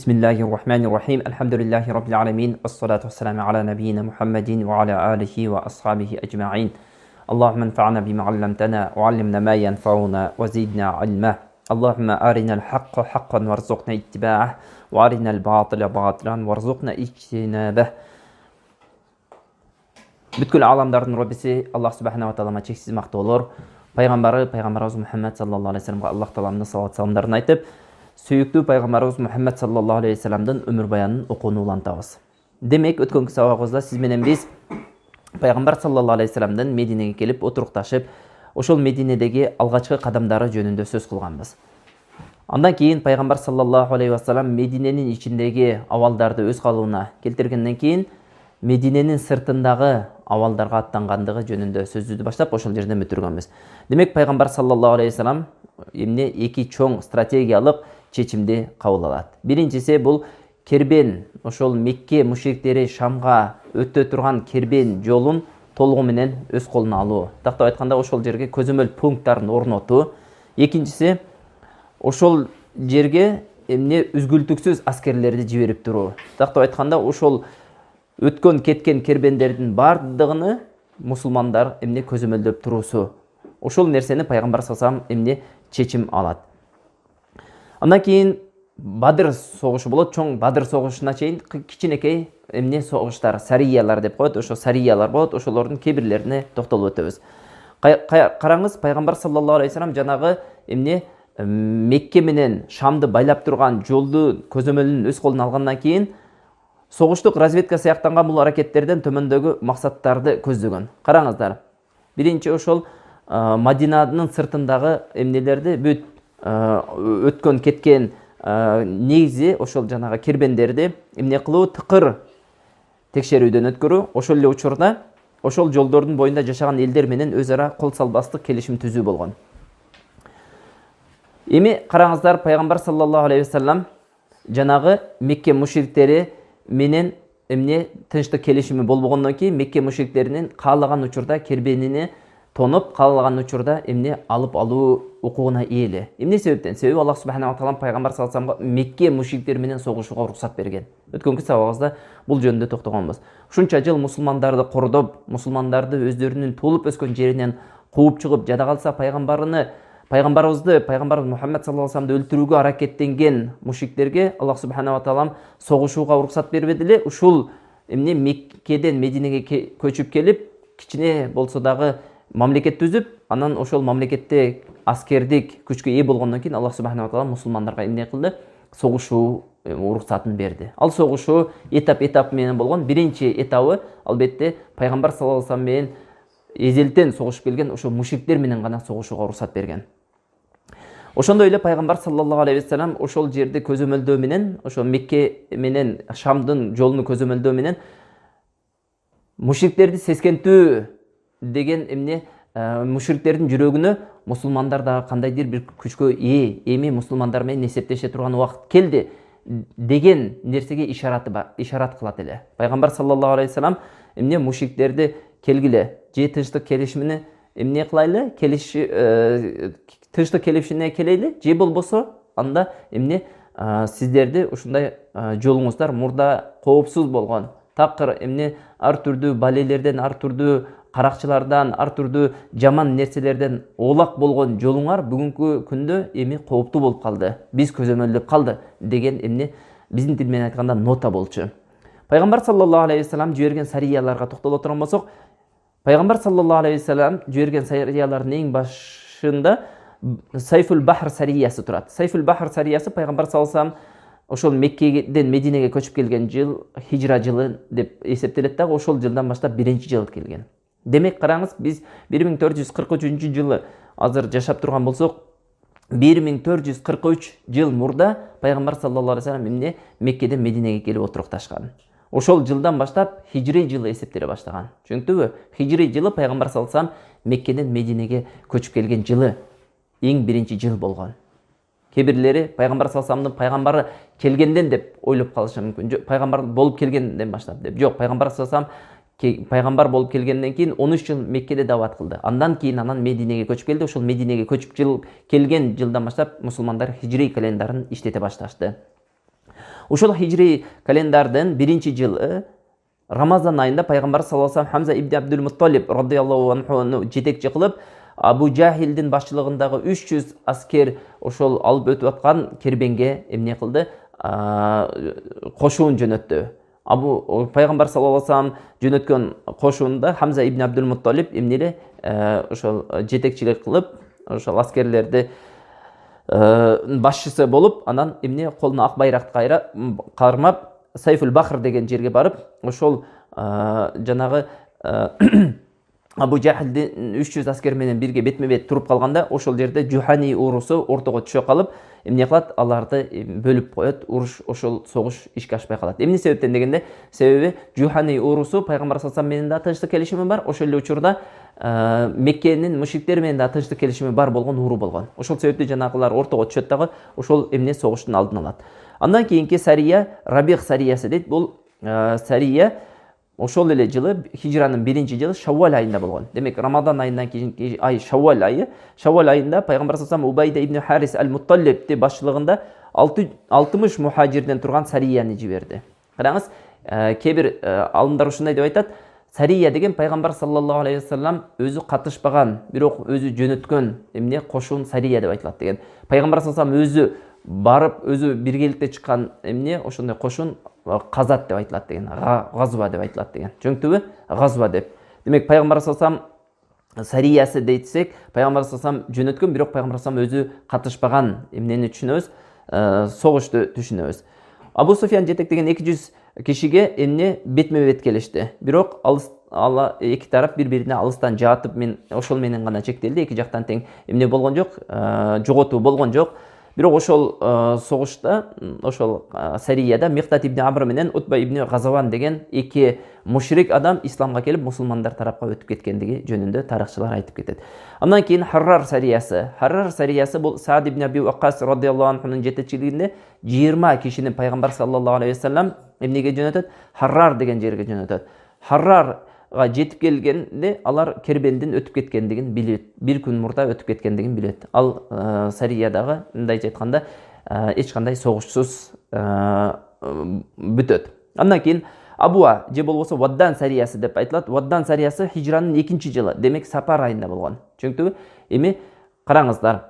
Bismillahirrahmanirrahim. Elhamdülillahi Rabbil alemin. Vessalatu vesselamu ala nebiyyina Muhammedin ve ala alihi ve ashabihi ecma'in. Allahümme enfa'na bima allamtana ve allimna ma yenfa'una ve zidna ilma. Allahümme arinal haqqa haqqan varzuqna ittiba'ah ve arinal batila batilan varzuqna ijtinabah. Бүткүл аламдардын Роббиси Аллах Субханаху ва Тааламга чексиз мактоолор, пайгамбарыбыз Мухаммад саллаллаху алейхи вассаламга Аллах Тааламдын салават саламдарын айтып, сүйүктүү пайгамбарыбыз Мухаммад саллаллаху алейхи вассаламдын өмүр баянын окууну улантабыз. Демек, өткөнкү сабагыбызда сиз менен биз пайгамбар саллаллаху алейхи вассаламдын Мединеге келип отурукташып, ошол Мединедеги алгачкы кадамдары жөнүндө сөз кылганбыз. Андан кийин пайгамбар саллаллаху алейхи вассалам Мединенин ичиндеги абалдарды өз калыбына келтиргенден кийин Мединенин сыртындагы абалдарга аттангандыгы жөнүндө сөздү баштап ошол жерден бүтүргөнбүз. Демек, пайгамбар саллаллаху алейхи вассалам эмне эки чоң стратегиялык чечимди кабыл алат. Биринчиси бул кербен, ошол Мекке мушриктери Шамга өтө турган кербен жолун толугу менен өз колуна алуу. Тактап айтканда, ошол жерге көзөмөл пункттарын орнотуу. Экинчиси, ошол жерге эмне үзгүлтүксүз аскерлерди жиберип туруу. Тактап айтканда, ошол өткөн кеткен кербендердин бардыгыны мусулмандар эмне көзөмөлдөп туруусу. Ошол нерсени пайгамбар саллаллаху алейхи вассалам эмне чечим алат. Андан кийин Бадыр согушу болот. Чоң Бадыр согушуна чейин кичинекей эмне согуштар, сариялар деп коет. Ошо сариялар болот. Ошолордун кээ бирлерине токтолуп өтөбүз. Караңыз, пайгамбар саллаллаху алейхи вассалам жанагы эмне Мекке менен Шамды байлап турган жолду көзөмөлүн өз колуна алгандан кийин согуштук разведка сыяктанган бул аракеттерден төмөндөгү максаттарды көздөгөн. Караңыздар. Биринчи, ошол Мадинанын сыртындагы эмнелерди бүт өткөн кеткен негизи ошол жанагы кербендерди эмне кылуу, тыкыр текшерүүдөн өткөрүү. Ошол эле учурда ошол жолдордун боюнда жашаган элдер менен өз ара кол салбастык келишим түзүү болгон. Эми караңыздар, пайгамбар саллаллаху алейхи вассалам жанагы Мекке мушриктери менен эмне тынчтык келишими болбогондон кийин Мекке мушриктеринин каалаган учурда кербенини тонуп, каалаган учурда эмне алып алуу укугуна ээле. Эмне себептен? Себеби Аллах Субханаху ва Таала пайгамбар саллаллаху алейхи вассаламга Мекке мушриктери менен согушууга уруксат берген. Өткөнкү сабагыбызда бул жөнүндө токтогонбуз. Ушунча жыл мусулмандарды кордоп, мусулмандарды өздөрүнүн туулуп өскөн жеринен кууп чыгып, жада калса пайгамбарыбызды Мухаммад саллаллаху алейхи вассаламды өлтүрүүгө аракеттенген мушриктерге Аллах Субханаху ва Таалам согушууга уруксат бербеди эле. Ушул эмне Меккеден Мединеге көчүп келип, кичине болсо дагы мамлекет түзүп, анан ошол мамлекетте аскердик күчкө ээ болгондон кийин Аллах Субханаху ва Таала мусулмандарга эмне кылды? Согушуу уруксатын берди. Ал согушуу этап менен болгон. Биринчи этабы албетте пайгамбар саллаллаху алейхи вассалам менен эзелтен согушуп келген ошо мушриктер менен гана согушууга уруксат берген. Ошондой эле пайгамбар саллаллаху алейхи вассалам ошол жерди көзөмөлдөө менен, ошо Мекке менен Шамдын жолуну көзөмөлдөө менен мушриктерди сескентүү деген эмне мушриктердин жүрөгүнө мусулмандар дагы кандайдыр бир күчкө ээ, эми мусулмандар менен эсептеше турган убакыт келди деген нерсеге ишарат кылат эле. Пайгамбар саллаллаху алейхи вассалам эмне мушриктерди келгиле, же тынчтык келишимине эмне кылайлы, тынчтык келишимине келели, же болбосо анда эмне сиздерди ушундай жолуңуздар мурда коопсуз болгон, такыр эмне ар түрдүү балелерден, ар түрдүү каракчылардан, ар түрдүү жаман нерселерден оолак болгон жолуңар бүгүнкү күндө эми кооптуу болуп калды. Биз көзөмөлдөп калды деген эмне биздин тил менен айтканда нота болчу. Пайгамбар саллаллаху алейхи вассалам жиберген сарияларга токтоло турган болсок, пайгамбар саллаллаху алейхи вассалам жиберген сариялардын эң башында Сайфул Бахр сариясы турат. Сайфул Бахр сариясы пайгамбар саллаллаху алейхи вассалам ошол Меккеден Мединеге көчүп келген жыл хижра жылы деп эсептелет дагы, ошол жылдан баштап биринчи жыл келген. Демек, караңыз, биз 1443 жылы азыр жашап турган болсок, 1443 жыл мурда пайгамбар саллаллаху алейхи вассалам эмне Меккеден Мединеге келип отурукташкан. Ошол жылдан баштап хижри жылы эсептеле баштаган. Түшүнүктүбү? Хижри жылы пайгамбар саллаллаху алейхи вассалам Меккеден Мединеге көчүп келген жылы эң биринчи жыл болгон. Кээ бирлери пайгамбар саллаллаху алейхи вассаламдын пайгамбары келгенден деп ойлоп калышы мүмкүн. Пайгамбар болуп келгенден баштап деп. Жок, пайгамбар саллаллаху алейхи вассалам пайгамбар болуп келгенден кийин 13 жыл Меккеде дават кылды. Андан кийин Мединеге көчүп келди. Ошол Мединеге көчүп келген жылдан баштап мусулмандар хижри календарын иштете башташты. Ошол хижри календардын 1-жылы Рамазан айында пайгамбар саллаллаху алейхи Хамза ибн Абдул Мутталиб радыйаллаху анхуну жетекчи кылып, Абу Жахилдин башчылыгындагы 300 аскер ошол алып өтүп аткан кербенге эмне кылды? Кошуун жөнөттү. Абу пайгамбар саллаллаху алейхи жөнөткөн кошуунда Хамза ибн Абдул Мутталиб эмнеле ошол жетекчилик кылып, ошол аскерлерди башчысы болуп, анан эмне колуна ак байракты кармап Сайфул Бахр деген жерге барып, ошол жанагы Абу Жахилдин 300 аскер менен бирге бетме-бет туруп калганда, ошол жерде Жухани урусу ортого түшө калып, эмне кылат? Аларды бөлүп коет, уруш, ошол согуш ишке ашпай калат. Эмне себептен дегенде, себеби Жухани урусу пайгамбар саллаллаху алейхи менен да тынчтык келишими бар, ошол эле учурда Меккенин мушриктери менен да тынчтык келишими бар болгон уру болгон. Ошол себептен жанагылар ортого түшөт дагы, ошол эмне согуштун алдын алат. Андан кийинки сария Рабих сариясы дейт. Бул сария ошол эле жылы хижранын 1-жылы Шаввал айында болгон. Демек Рамадан айынан кийинки ай Шаввал айы. Шаввал айында пайгамбар саллаллаху алейхи Убайда ибн Харис аль-Мутталиб башчылыгында 60 мухажирден турган сарияны жиберди. Караңыз, кээ бир алымдар ушундай деп айтат: сария деген пайгамбар саллаллаху алейхи вассалам өзү катышпаган, бирок өзү жөнөткөн эмне кошуун сария деп айтылат деген. Пайгамбар саллаллаху алейхи вассалам өзү барып, өзү биргеликте чыккан эмне ошондой кошуун казат деп айтылат деген, газва деп айтылат деген. Жөңтүбү? Газва деп. Демек пайгамбар саллаллаху алейхи вассалам сариясы дейтсек, пайгамбар саллаллаху алейхи вассалам жөнөткөн, бирок пайгамбар саллаллаху алейхи вассалам өзү катышпаган эмнени түшүнөбүз? Согушту түшүнөбүз. Абу Суфиян жетектеген 200 кишиге эмне бетме-бет келишти. Бирок ала эки тарап бири-бирине алыстан жатып, мен ошол менен гана чектелди. Эки жактан тең эмне болгон жок, жоготуу болгон жок. Бирок ошол согушта, ошол сарияда Миктат ибн Амр менен Утба ибн Газаван деген эки мушрик адам исламга келип, мусулмандар тарапка өтүп кеткендиги жөнүндө тарыхчылар айтып кетет. Андан кийин Харрар сариясы. Харрар сариясы бул Саад ибн Аби Ваккас радыйаллаху анхунун жетекчилигинде 20 кишини пайгамбар саллаллаху алейхи вассалам эмнеге жөнөтөт? Харрар деген жерге жөнөтөт. Харрарга жетип келгенде алар кербендин өтүп кеткендигин билет. Бир күн мурда өтүп кеткендигин билет. Ал сариядагы мындайча айтканда эч кандай согушсуз бүтөт. Андан кийин Абуа же болбосо Ваддан сариясы деп айтылат. Ваддан сариясы хижранын 2-жылы, демек Сапар айында болгон. Чөнтүбү? Эми караңыздар.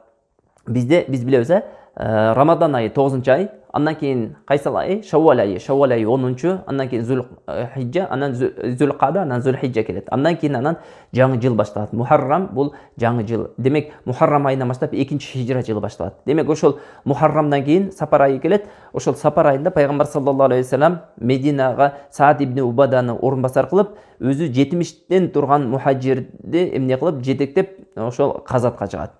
Биз билебиз, Рамадан айы 9-ай, андан кийин кайсыл ай? Шаввал айы 10-чу, андан кийин Зулхижжа, анан Зулкада, анан Зулхижжа келет. Андан кийин жаңы жыл башталат. Мухаррам бул жаңы жыл. Демек Мухаррам айынан баштап 2-хижра жылы башталат. Демек ошол Мухаррамдан кийин Сапар айы келет. Ошол Сапар айында пайгамбар саллаллаху алейхи вассалам Мединага Саад ибн Убаданы орун басар кылып, өзү 70тен турган мухажирди эмне кылып жетектеп ошол казатка чыгат.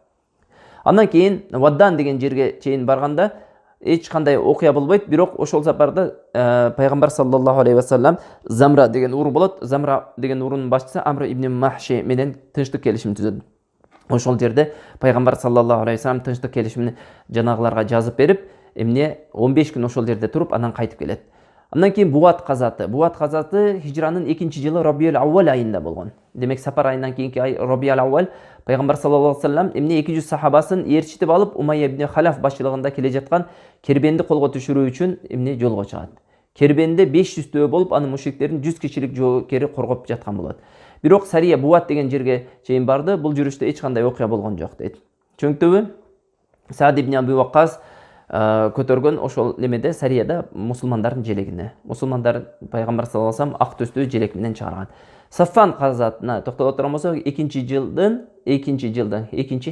Андан кийин Ваддан деген жерге чейин барганда эч кандай окуя болбойт, бирок ошол сапарда пайгамбар саллаллаху алейхи вассалам Замра деген уру болот. Замра деген урунун башчысы Амр ибн Махши менен тынчтык келишим түзөт. Ошол жерде пайгамбар саллаллаху алейхи вассалам тынчтык келишимин жанагыларга жазып берип, эмне 15 күн ошол жерде туруп, анан кайтып келет. Андан кийин Буат казаты. Буат казаты хижранын 2-жылы Рабиул Аввал айында болгон. Демек Сапар айынан кийинки ай Рабиул Аввал пайгамбар саллаллаху алейхи вассалам эмне 200 сахабасын ээрчитип алып, Умайя ибн Халаф башчылыгында келе жаткан кербенди колго түшүрүү үчүн эмне жолго чыгат. Кербенде 500 болуп, анын мушриктерин 100 кишилик жоокери коргоп жаткан болот. Бирок сария Буат деген жерге чейин барды, бул жүрүштө эч кандай окуя болгон жок дейт. Чөңтөбү? Саад ибн Аби Ваккас көтөргөн ошол немеде сарияда мусулмандардын желегине. Мусулмандар пайгамбар саллаллаху алейхи вассалам ак төстүү желек менен чыгарган. Саффан казатына токтоло турган болсок, 2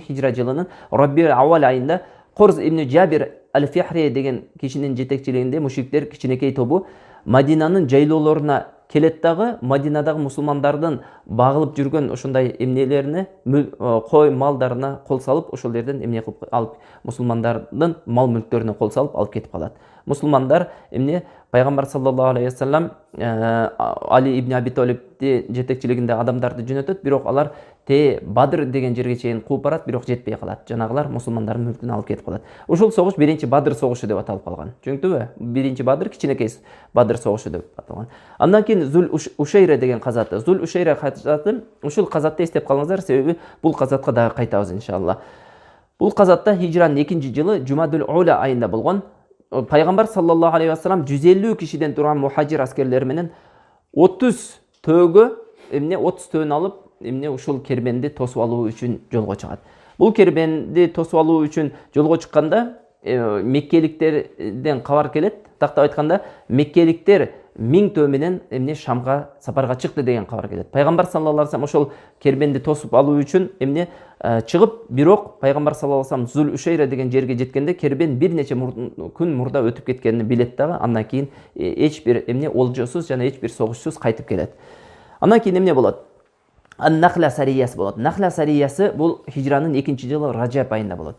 хижра жылынын Рабиул Аввал айында Курз ибн Жабир аль-Фихри деген кишинин жетекчилигинде мушриктер кичинекей тобу Мадинанын жайлоолоруна келет дагы, Мадинадагы мусулмандардын багылып жүргөн ошондой эмнелерине, кой малдарына кол салып, ошол жерден эмне кылып алып, мусулмандардын мал мүлктөрүнө кол салып алып кетип калат. Мусулмандар эмне пайгамбар саллаллаху алейхи вассалам Али ибн Аби Талибди жетекчилигинде адамдарды жөнөтөт, бирок алар Бадр деген жерге чейин кууп барат, бирок жетпей калат. Жанагылар мусулмандардын мүлкүн алып кетип калат. Ошол согуш 1-Бадр согушу деп аталып калган. Чөңтүбү? 1-Бадр кичинекей Бадр согушу деп аталган. Андан кийин Зул Ушейра деген казаты. Зул Ушейра казаты, ушул казатты эстеп калыңыздар, себеби бул казатка дагы кайтабыз иншалла. Бул казатта хижранын 2-жылы Жумадул Ула айында болгон. пайгамбар саллаллаху алейхи вассалам 150 кишиден турган мухажир аскерлери менен 30 төөгө 30 төөнү алып ушул кербенди тосуп алуу үчүн жолго чыгат. Бул кербенди тосуп алуу үчүн жолго чыкканда меккеликтерден кабар келет. Тактап айтканда меккеликтер 1000 төө менен Шамга сапарга чыкты деген кабар келет. Пайгамбар саллаллаху алейхи вассалам ошол кербенди тосуп алуу үчүн чыгып, бирок пайгамбар саллаллаху алейхи вассалам Зул Ушейра деген жерге жеткенде кербен бир нече күн мурда өтүп кеткенин билет дагы. Андан кийин эч бир олжосуз жана эч бир согушсуз кайтып келет. Андан кийин эмне болот? Нахла сариясы болот. Нахла сариясы бул хижранын 2-жылы Ражаб айында болот.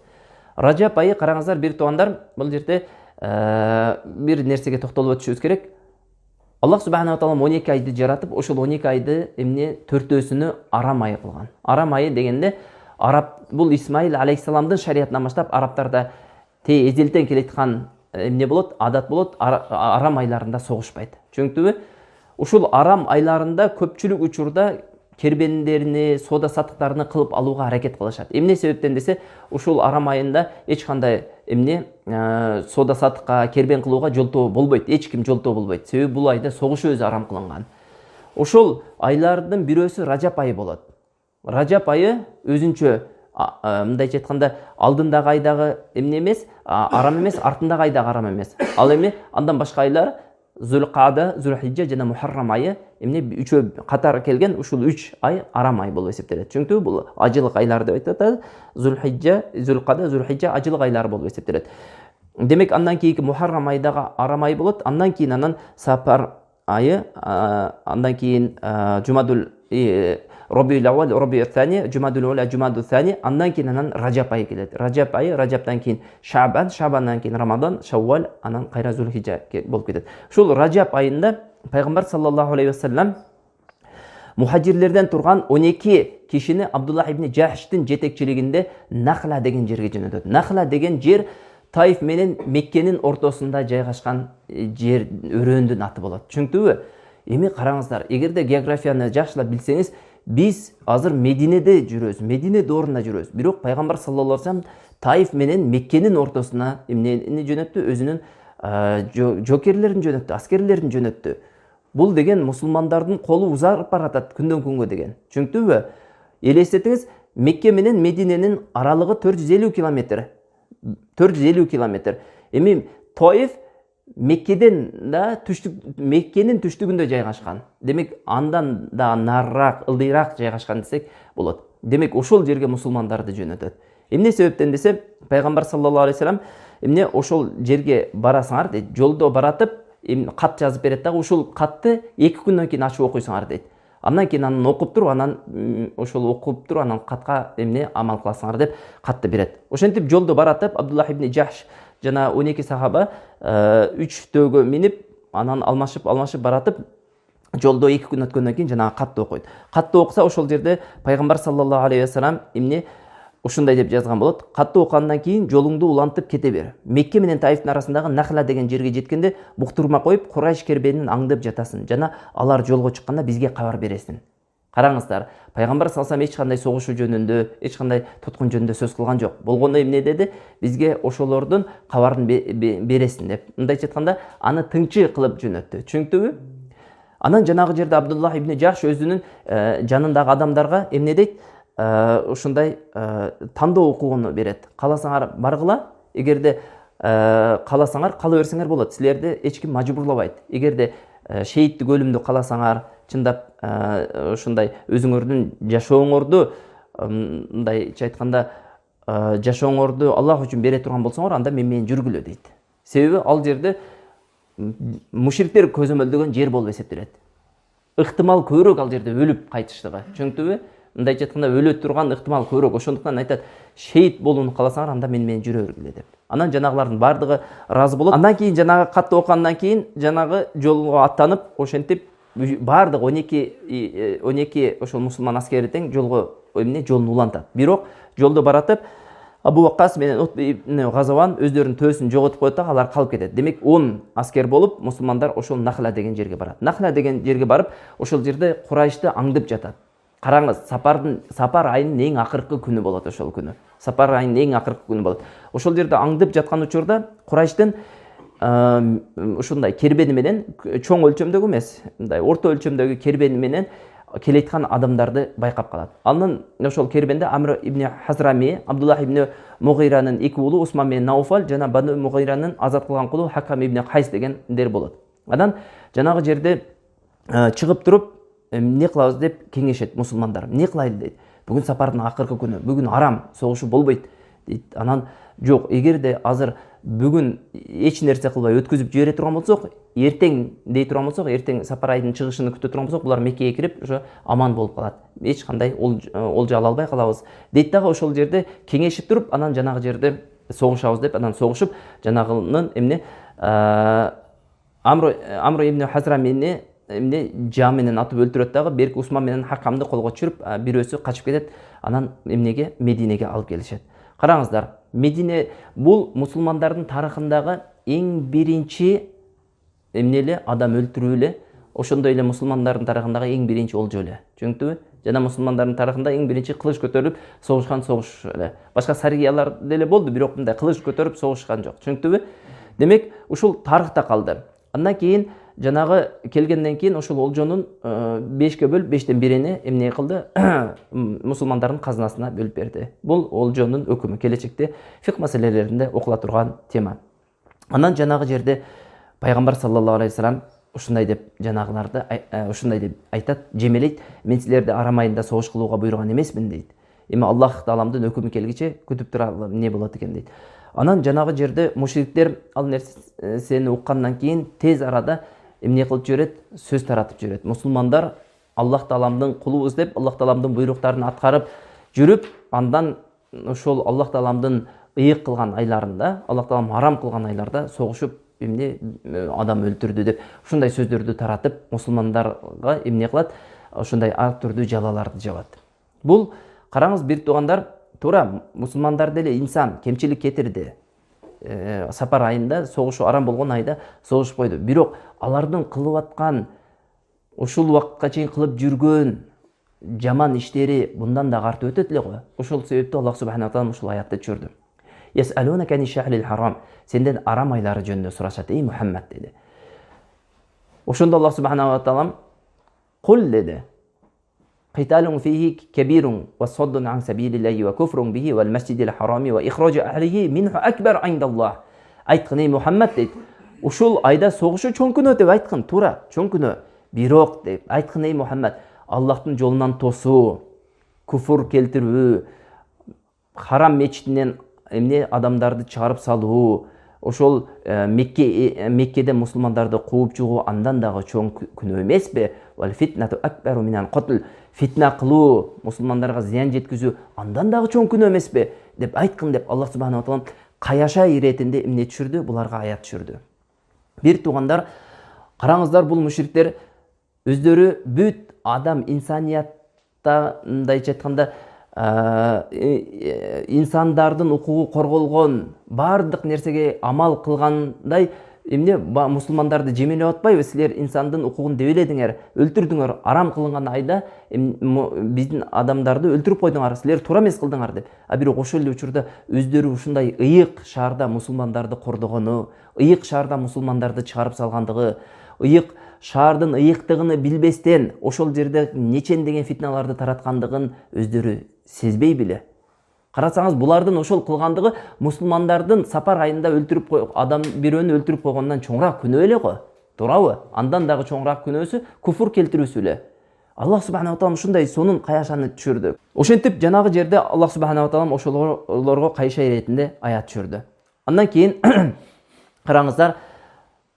Ражаб айы, караңыздар бир туугандар, бул жерде бир нерсеге токтолуп өтүшүбүз керек. Аллах субханаху ва таала 12 айды жаратып, ошол 12 айды 4-өсүнү арам айы кылган. Арам айы дегенде бул Исмаил алейхиссаламдын шариятынан баштап арабтарда эзелтен келеткан болот, адат болот, арам айларында согушпайт. Чөнктүбү ушул арам айларында көпчүлүк учурда кербендерини, сода сатыктарını кылып алууга аракет кылышат. Эмне себептен десе, ушул арам айында эч кандай сода сатыкка, кербен кылууга жолтоо болбойт. Эч ким жолтоо болбойт. Себеби бул айда согуш өзү арам кылынган. Ошол айлардын бирөөсү Ражаб айы болот. Ражаб айы өзүнчө мындайча айтканда алдындагы айдагы эмес, арам эмес, артындагы айдагы арам эмес. Ал андан башка айлар Зулкада, Зулхижжа жана Мухаррам айы үчөө катар келген, ушул 3 ай арам ай болуп эсептелет. Чөнктү бул ажылык айлар деп айтылат. Зулхижжа, Зулкада, Зулхижжа ажылык айлар болуп эсептелет. Демек андан кийинки Мухаррам айдагы арам ай болот. Андан кийин анан Сапар айы, андан кийин Жумадул Робиул Аввал, Робиул Сани, Жумадул Ула, Жумадул Сани, андан кийин анан Ражаб айы келет. Ражаб айы, Ражабтан кийин Шабан, Шабандан кийин Рамадан, Шаввал, анан кайра Зулхижжа болуп кетет. Ушул Ражаб айында пайгамбар саллаллаху алейхи вассалам мухажирлерден турган 12 кишини Абдуллах ибн Жахштын жетекчилигинде Нахла деген жерге жөнөтөт. Нахла деген жер Таиф менен Меккенин ортосунда жайгашкан жер, өрөөндүн аты болот. Чөнктүбү? Эми караңыздар, эгерде географияны жакшылап билсеңиз, биз азыр Мединеде жүрөбүз, Медине доорунда жүрөбүз. Бирок пайгамбар саллаллаху алейхи вассалам Таиф менен Меккенин ортосуна эмнени жөнөттү? Өзүнүн жокерлерин жөнөттү, аскерлерин жөнөттү. Бул деген мусулмандардын колу узарып баратат күндөн күнгө деген. Чөнктүбү? Элестетиңиз, Мекке менен Мединенин аралыгы 450 километр. 450 километр. Эми Таиф Меккеден да Меккенин түштүгүндө жайгашкан. Демек андан да нарыраак, ылдыйраак жайгашкан десек болот. Демек ошол жерге мусулмандарды жөнөтөт. Эмне себептен десе, пайгамбар саллаллаху алейхи вассалам ошол жерге барасыңар дейт, жолдо баратып кат жазып берет дагы, ушул катты 2 күндөн кийин ачып окуйсуңар дейт. Андан кийин анан окуп туруп, анан катка амал кыласыңар деп катты берет. Ошентип жолдо баратып Абдуллах ибн Жахш жана 12 сахаба 3 төөгө минип, анан алмашып баратып, жолдо 2 күн өткөндөн кийин жана катты окуйт. Катты окуса ошол жерде пайгамбар саллаллаху алейхи вассалам ушундай деп жазган болот: катты окугандан кийин жолуңду улантып кете бер. Мекке менен Таифтин арасындагы Нахла деген жерге жеткенде буктурма коюп, Курайш кербенин аңдып жатасың жана алар жолго чыкканда бизге кабар бересиң. Караңыздар, пайгамбар саллаллаху алейхи вассалам эч кандай согушу жөнүндө, эч кандай туткун жөнүндө сөз кылган жок. Болгондо эмне деди? Бизге ошолордун кабарын бересиң деп. Мындайча айтканда, аны тыңчы кылып жөнөттү. Чөнктүбү? Анан жанагы жерде Абдуллах ибн Жахш өзүнүн жанындагы адамдарга эмне дейт? Ушундай тандоо укугуну берет. Кааласаңар баргыла, эгерде кааласаңар кала берсеңер болот. Силерди эч ким мажбурлабайт. Эгерде шейиттик өлүмдү кааласаңар, чындап ушундай өзүңөрдүн жашооңорду, мындайча айтканда, жашооңорду Аллах үчүн бере турган болсоңор, анда мен менен жүргүлө дейт. Себеби ал жерде мушриктер көзөмөлдөгөн жер болуп эсептелет. Ыктымал көбүрөөк ал жерде өлүп кайтыштыгы. Чөнктүбү? Мындайча айтканда өлө турган ыктымал көбүрөөк. Ошондуктан айтат, шейит болууну кааласаңар, анда мен менен жүрө бергиле деп. Анан жанагылардын бардыгы ыраазы болот. Андан кийин жанагы катты окугандан кийин жанагы жолго аттанып, ошентип бардык 12 ошол мусулман аскери тең жолго жолун улантат. Бирок жолдо баратып Абу Ваккас менен Утба ибн Газаван өздөрүнүн төөсүн жоготуп коет дагы, алар калып кетет. Демек 10 аскер болуп, мусулмандар ошол Нахла деген жерге барат. Нахла деген жерге барып, ошол жерде Курайшты аңдып жатат. Караңыз, сапар айынын эң акыркы күнү болот ошол күнү. Сапар айынын эң акыркы күнү болот. Ошол жерде аңдып жаткан учурда Курайштын ушундай кербени менен, чоң өлчөмдөгү эмес, мындай орто өлчөмдөгү кербени менен келейткан адамдарды байкап калат. Анын ошол кербенде Амр ибн Хазрами, Абдуллах ибн Мугиранын эки уулу Усман менен Науфал жана Бану Мугиранын азат кылган кулу Хакам ибн Хайс дегендер болот. Анан жанагы жерде чыгып туруп, эмне кылабыз деп кеңешет мусулмандар. Эмне кылайлы дейт. Бүгүн сапардын акыркы күнү, бүгүн арам, согушу болбойт дейт. Анан жок, эгерде азыр бүгүн эч нерсе кылбай өткүзүп жибере турган болсок, эртең дей турган болсок, эртең сапар айдын чыгышын күтө турган болсок, булар Меккеге кирип, ошо аман болуп калат. Эч кандай олжа ала албай калабыз дейт дагы. Ошол жерде кеңешип туруп, анан жанагы жерде согушабыз деп, анан согушуп, жанагынын эмне Амр ибн Хазрамини эмне жа менен атып өлтүрөт дагы. Берки Усман менен Хакамды колго түшүрүп, бирөөсү качып кетет. Анан эмнеге? Мединеге алып келишет. Караңыздар, Медине бул мусулмандардын тарыхындагы эң биринчи эмнеле адам өлтүрүү эле, ошондой эле мусулмандардын тарыхындагы эң биринчи олжо эле. Түшүнүктүбү? Жана мусулмандардын тарыхында эң биринчи кылыч көтөрүлүп согушкан согуш эле. Башка сарыялар деле болду, бирок мындай кылыч көтөрүп согушкан жок. Түшүнүктүбү? Демек, ушул тарыхта калды. Андан кийин жанагы келгенден кийин ошол олжонун 5-ке бөлүп 5тен бирини эмне кылды? Мусулмандардын казынасына бөлүп берди. Бул олжонун өкүмү келечекте фикх маселелеринде окула турган тема. Анан жанагы жерде пайгамбар саллаллаху алейхи вассалам ушундай деп жанагыларды ушундай деп айтат, жемелейт. Мен силерди арам айында согуш кылууга буйруган эмесмин дейт. Эми Аллах Тааламдын өкүмү келгиче күтүп туралы эмне болот экен дейт. Анан жанагы жерде мушриктер ал нерсени уккандан кийин тез арада эмне кылып жиберет? Сөз таратып жиберет. Мусулмандар Аллах Тааламдын кулубуз деп, Аллах Тааламдын буйруктарын аткарып жүрүп, андан ошол Аллах Тааламдын ыйык кылган айларында, Аллах Таалам арам кылган айларда согушуп эмне адам өлтүрдү деп ушундай сөздөрдү таратып, мусулмандарга эмне кылат? Ошондай ар түрдүү жалаларды жабат. Бул караңыз бир туугандар, туура мусулмандар деле инсан кемчилик кетирди. Сапар айында согушу арам болгон айда согушпойду. Бирок алардын кылып аткан ушул убакытка чейин кылып жүргөн жаман иштери мындан да артып өтөт эле го. Ошол себептен Аллах субхана таала ушул аятты түшүрдү. Ясалунка ани шахрил харам. Сенден арам айлары жөнүндө сурашат, ey Мухаммад деди. Ошондо Аллах субхана таала кул деди. قتال فيه كبير وصد عن سبيل الله وكفر به والمسجد الحرام وإخراج أهله منه أكبر عند الله. Айткын, ey Мухаммад дейт. Ушул айда согушу чоң күнөө деп айткын, туура, чоң күнөө. Бирок деп айткын, ey Мухаммад, Аллахтын жолунан тосуу, куфур келтирүү, харам мечитинен эмне адамдарды чыгарып салуу, ошол Меккеде мусулмандарды кууп чыгуу андан дагы чоң күнөө эмеспи? Вал фитнату акбару минал катл. Фитна кылуу, мусулмандарга зыян жеткизүү андан дагы чоң күнөө эмеспи деп айткын деп Аллах субхана таала каяша иретинде эмне түшүрдү? Буларга аят түшүрдү. Бир туугандар, караңыздар, бул мушриктер өздөрү бүт адам инсаниятта мындайча айтканда инсандардын укугу корголгон, бардык нерсеге амал кылгандай эмне мусулмандарды жемелеп атпайбы? Силер инсандын укугун дебеледиңер, өлтүрдүңөр, арам кылынган айда биздин адамдарды өлтүрүп койдуңар, силер туура эмес кылдыңар деп. Бирок ошол эле учурда өздөрү ушундай ыйык шаарда мусулмандарды кордогону, ыйык шаарда мусулмандарды чыгарып салгандыгы, ыйык шаардын ыйыктыгын билбестен ошол жерде нечен деген фитналарды тараткандыгын өздөрү сезбей беле? Карасаңыз, булардын ошол кылгандыгы мусулмандардын сапар айында өлтүрүп адам бирөөнү өлтүрүп койгондон чоңураак күнөө эле го. Туурабы? Андан дагы чоңураак күнөөсү куфур келтирүүсү эле. Аллах субхана таала ушундай сонун каяшаны түшүрдү. Ошентип жанагы жерде Аллах субхана таала ошолорго кайша иретинде аят түшүрдү. Андан кийин караңыздар,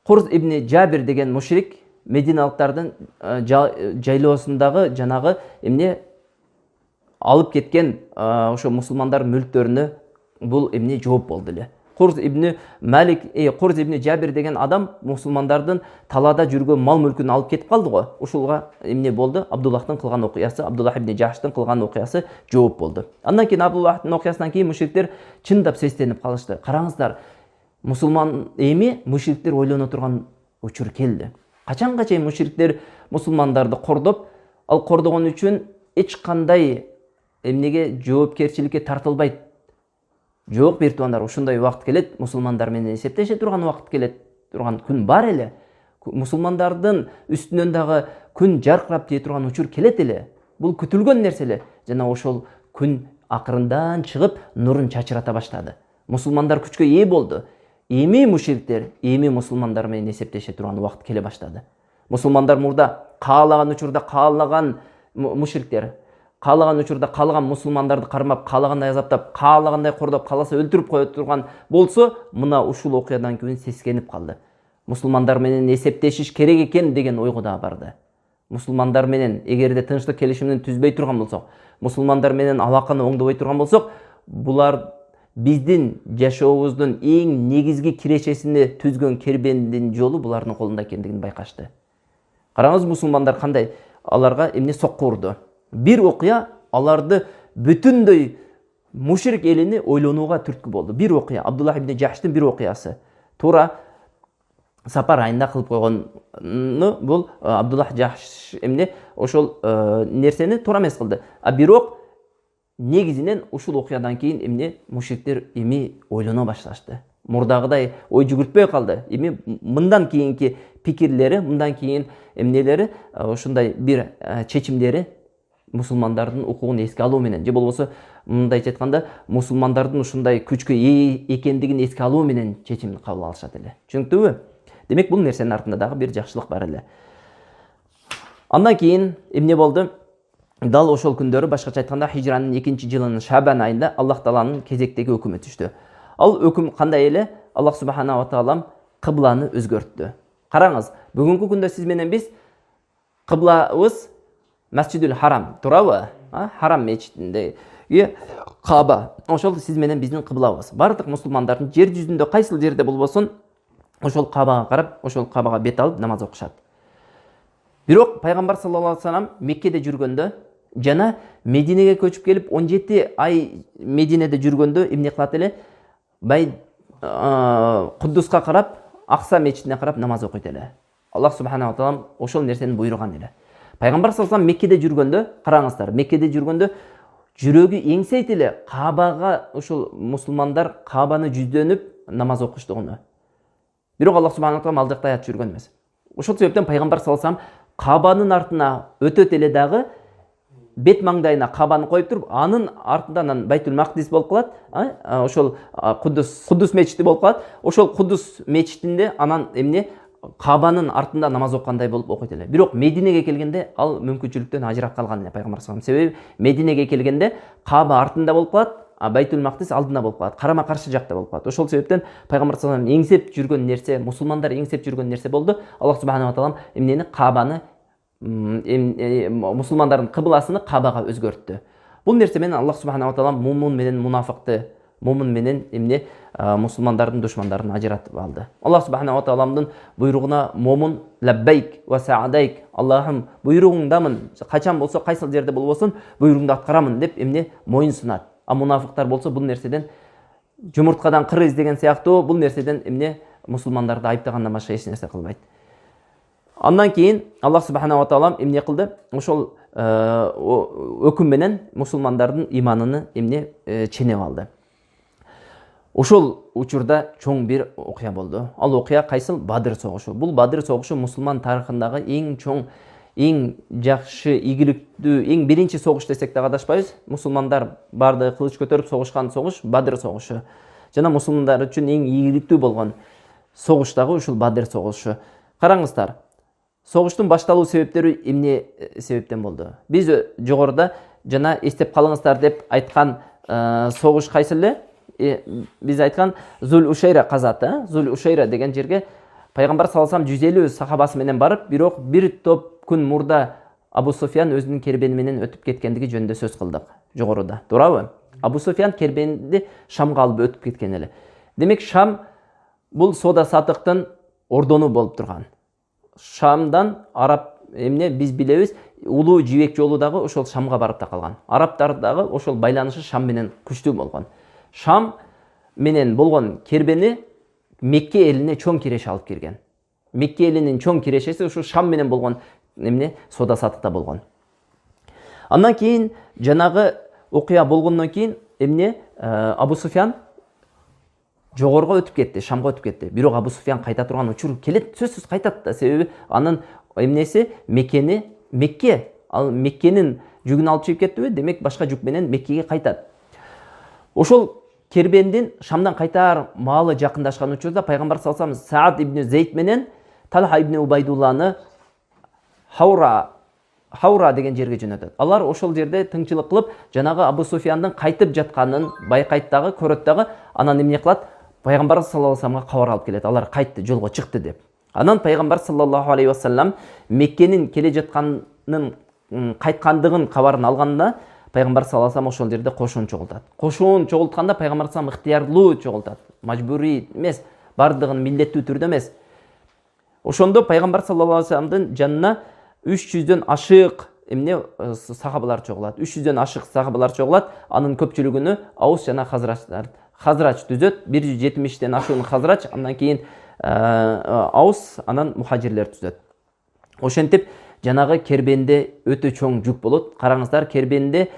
Курз ибн Жабир деген мушрик Мединалыктардын жайлоосундагы жанагы эмне алып кеткен ошо мусулмандар мүлктөрүнө бул эмне жооп болду эле. Курз ибн Жабир деген адам мусулмандардын талаада жүргөн мал мүлкүн алып кетип калды го. Ушулга эмне болду? Абдуллахтын кылган окуясы, Абдуллах ибн Жахштын кылган окуясы жооп болду. Андан кийин Абдуллахтын окуясынан кийин мушриктер чындап сестенип калышты. Караңыздар, мушриктер ойлоно турган учур келди. Качанга чейин мушриктер мусулмандарды кордоп, ал кордогон үчүн эч кандай эмнеге жоопкерчиликке тартылбайт. Жок, бир туугандар, ушундай убакыт келет, мусулмандар менен эсептеше турган убакыт келет. турган күн бар эле. Мусулмандардын үстүнөн дагы күн жаркырап тие турган учур келет эле. Бул күтүлгөн нерсе эле. Жана ошол күн акырындан чыгып нурун чачырата баштады. Мусулмандар күчкө ээ болду. Эми мушриктер, эми мусулмандар менен эсептеше турган убакыт келе баштады. Мусулмандар мурда каалаган учурда каалаган мушриктер, каалаган учурда каалаган мусулмандарды кармап, каалагандай азаптап, каалагандай кордоп, кааласа өлтүрүп кое турган болсо, мына ушул окуядан кийин сескенип калды. Мусулмандар менен эсептешиш керек экен деген ойго да барды. Мусулмандар менен эгерде тынчтык келишимин түзбөй турган болсок, мусулмандар менен алаканы оңдобой турган болсок, булар биздин жашообуздун эң негизги кирешесини түзгөн кербендин жолу булардын колунда экендигин байкашты. Караңыз, мусулмандар кандай аларга эмне сокку урду. Бир окуя аларды бүтүндөй мушрик элини ойлонууга түрткү болду. Бир окуя, Абдуллах ибн Жахштын бир окуясы. Туура сапар айында кылып койгону бул Абдуллах Жахш эмне ошол нерсени туура эмес кылды. А бирок негизинен ушул окуядан кийин эмне мушриктер эми ойлоно башташты. Мурдагыдай ой жүгүртпөй калды. Эми мындан кийинки пикирлери, мындан кийин эмнелери, ушундай бир чечимдери мусулмандардын укугун эске алуу менен, же болбосо мындайча айтканда мусулмандардын ушундай күчкө ээ экендигин эске алуу менен чечим кабыл алышат эле. Түшүнүктүбү? Демек бул нерсенин артында дагы бир жакшылык бар эле. Андан кийин эмне болду? Дал ошол күндөрү, башкача айтканда, хижранын 2-жылынын Шабан айында Аллах Тааланын кезектеги өкүмү түштү. Ал өкүм кандай эле? Аллах субхана ва таалам кыбланы өзгөрттү. Караңыз, бүгүнкү күндө сиз менен биз кыблабыз Масжидул Харам, туурабы? Харам мечитиндеги Кааба. Ошол сиз менен биздин кыблабыз. Бардык мусулмандардын жер жүзүндө кайсыл жерде болбосун, ошол Каабага карап, ошол Каабага бет алып намаз окушат. Бирок пайгамбар саллаллаху алейхи вассалам Меккеде жүргөндө жана Мединеге көчүп келип 17 ай Мединеде жүргөндө эмне кылат эле? Бай Куддуска карап, Акса мечитине карап намаз окуйт эле. Аллах субхана ва таалам ошол нерсени буйруган эле. Пайгамбар саллаллаху алейхи вассалам Меккеде жүргөндө, караңыздар, Меккеде жүргөндө жүрөгү эңсейт эле Каабага, ошол мусулмандар Каабаны жүздөнүп намаз окуштугуну. Бирок Аллах субхана ва таалам ал жакта аят жүргөн эмес. Ошол себептен пайгамбар саллаллаху алейхи вассалам Каабанын артына өтөт эле дагы бет маңдайына Каабаны коюп туруп, анын артынан Байтул Мақдис болуп калат, ошол Куддус мечити болуп калат. Ошол Куддус мечитинде анан эмне Каабанын артында намаз окугандай болуп окуйт эле. Бирок Мединеге келгенде ал мүмкүнчүлүктөн ажырап калган эле пайгамбар саллаллаху алейхи вассалам. Себеби Мединеге келгенде Кааба артында болуп калат, а Байтул Мақдис алдында болуп калат, карама каршы жакта болуп калат. Ошол себептен пайгамбар саллаллаху алейхи вассалам эңсеп жүргөн нерсе, мусулмандар эңсеп жүргөн нерсе болду. Аллах субхана ва таалам эмнени Каабаны мусулмандардын кыбласыны Каабага өзгөрттү. Бул нерсе менен Аллах субхана ва таалам мумин менен мунафыкты, мумин менен эмне мусулмандардын душмандарын ажыратып алды. Аллах субхана ва тааламдын буйругуна мумин лаббайк ва саадайк, Аллахым буйругуңдамын, качан болсо, кайсыл жерде болбосун буйругуңду аткарамын деп эмне моюн сунат. А мунафыктар болсо бул нерседен жумурткадан кыр издеген сыяктуу бул нерседен эмне мусулмандарды айыптагандан башка эч нерсе кылбайт. Андан кийин Аллах субхана ва таалам эмне кылды? Ошол өкүм менен мусулмандардын иманын эмне ченеп алды. Ошол учурда чоң бир окуя болду. Ал окуя кайсыл? Бадыр согушу. Бул Бадыр согушу мусулман тарыхындагы эң чоң, эң жакшы, ийгиликтүү, эң биринчи согуш десек да адашпайбыз. Мусулмандар барды кылыч көтөрүп согушкан согуш Бадыр согушу. Жана мусулмандар үчүн эң ийгиликтүү болгон согуш дагы ушул Бадыр согушу. Караңыздар, согуштун башталуу себептери эмне себептен болду? Биз жогоруда жана эстеп калыңыздар деп айткан согуш кайсы эле? Биз айткан Зул Ушайра казаты, Зул Ушайра деген жерге пайгамбар саллаллаху алейхи вассалам 150 сахабасы менен барып, бирок бир топ күн мурда Абу Суфьян өзүнүн кербени менен өтүп кеткендиги жөнүндө сөз кылдык жогоруда. Туурабы? Абу Суфьян кербенди Шамга алып өтүп кеткен эле. Демек Шам бул сода сатыктын ордону болуп турган. Шамдан араб эмне биз билебиз, улуу жибек жолу дагы ошол Шамга барып такалган. Арабтар дагы ошол байланышы Шам менен күчтүү болгон. Шам менен болгон кербени Мекке элине чоң киреше алып кирген. Мекке элинин чоң кирешеси ушу Шам менен болгон эмне сода сатыкта болгон. Андан кийин жанагы окуя болгондон кийин эмне Абу Суфьян жогорго өтүп кетти, Шамга өтүп кетти. Бирок Абу Суфиян кайта турган учур келет, сөзсүз кайтат да. Себеби анын эмнеси Мекке, ал Меккенин жүгүн алып чыгып кеттиби, демек башка жүк менен Меккеге кайтат. Ошол кербендин Шамдан кайтаар маалы жакындашкан учурда пайгамбар саллаллаху алейхи вассалам Саад ибн Зейд менен Талха ибн Убайдулланы Хаура деген жерге жөнөтөт. Алар ошол жерде тыңчылык кылып, жанагы Абу Суфияндын кайтып жатканын байкайт дагы, көрөт дагы. Анан эмне кылат? Пайгамбар саллаллаху алейхи вассаламга кабар алып келет. Алар кайтты, жолго чыкты деп. Анан пайгамбар саллаллаху алейхи вассалам Меккенин келе жатканын, кайткандыгын кабарын алганда, пайгамбар саллаллаху алейхи вассалам ошол жерде кошун чогултат. Кошун чогултканда пайгамбар саллаллаху алейхи вассалам ыктыярлуу чогултат. Мажбурий эмес, бардыгын милдеттүү түрдө эмес. Ошондо пайгамбар саллаллаху алейхи вассаламдын жанына 300дөн ашык сахабалар чогулат. 300дөн ашык сахабалар чогулат. Анын көпчүлүгүнү Аус жана Хазрач түзөт. 170ден ашуун Хазрач, андан кийин Аус, анан мухажирлер түзөт. Ошентип жанагы кербенде өтө чоң жүк болот. Караңыздар, кербенде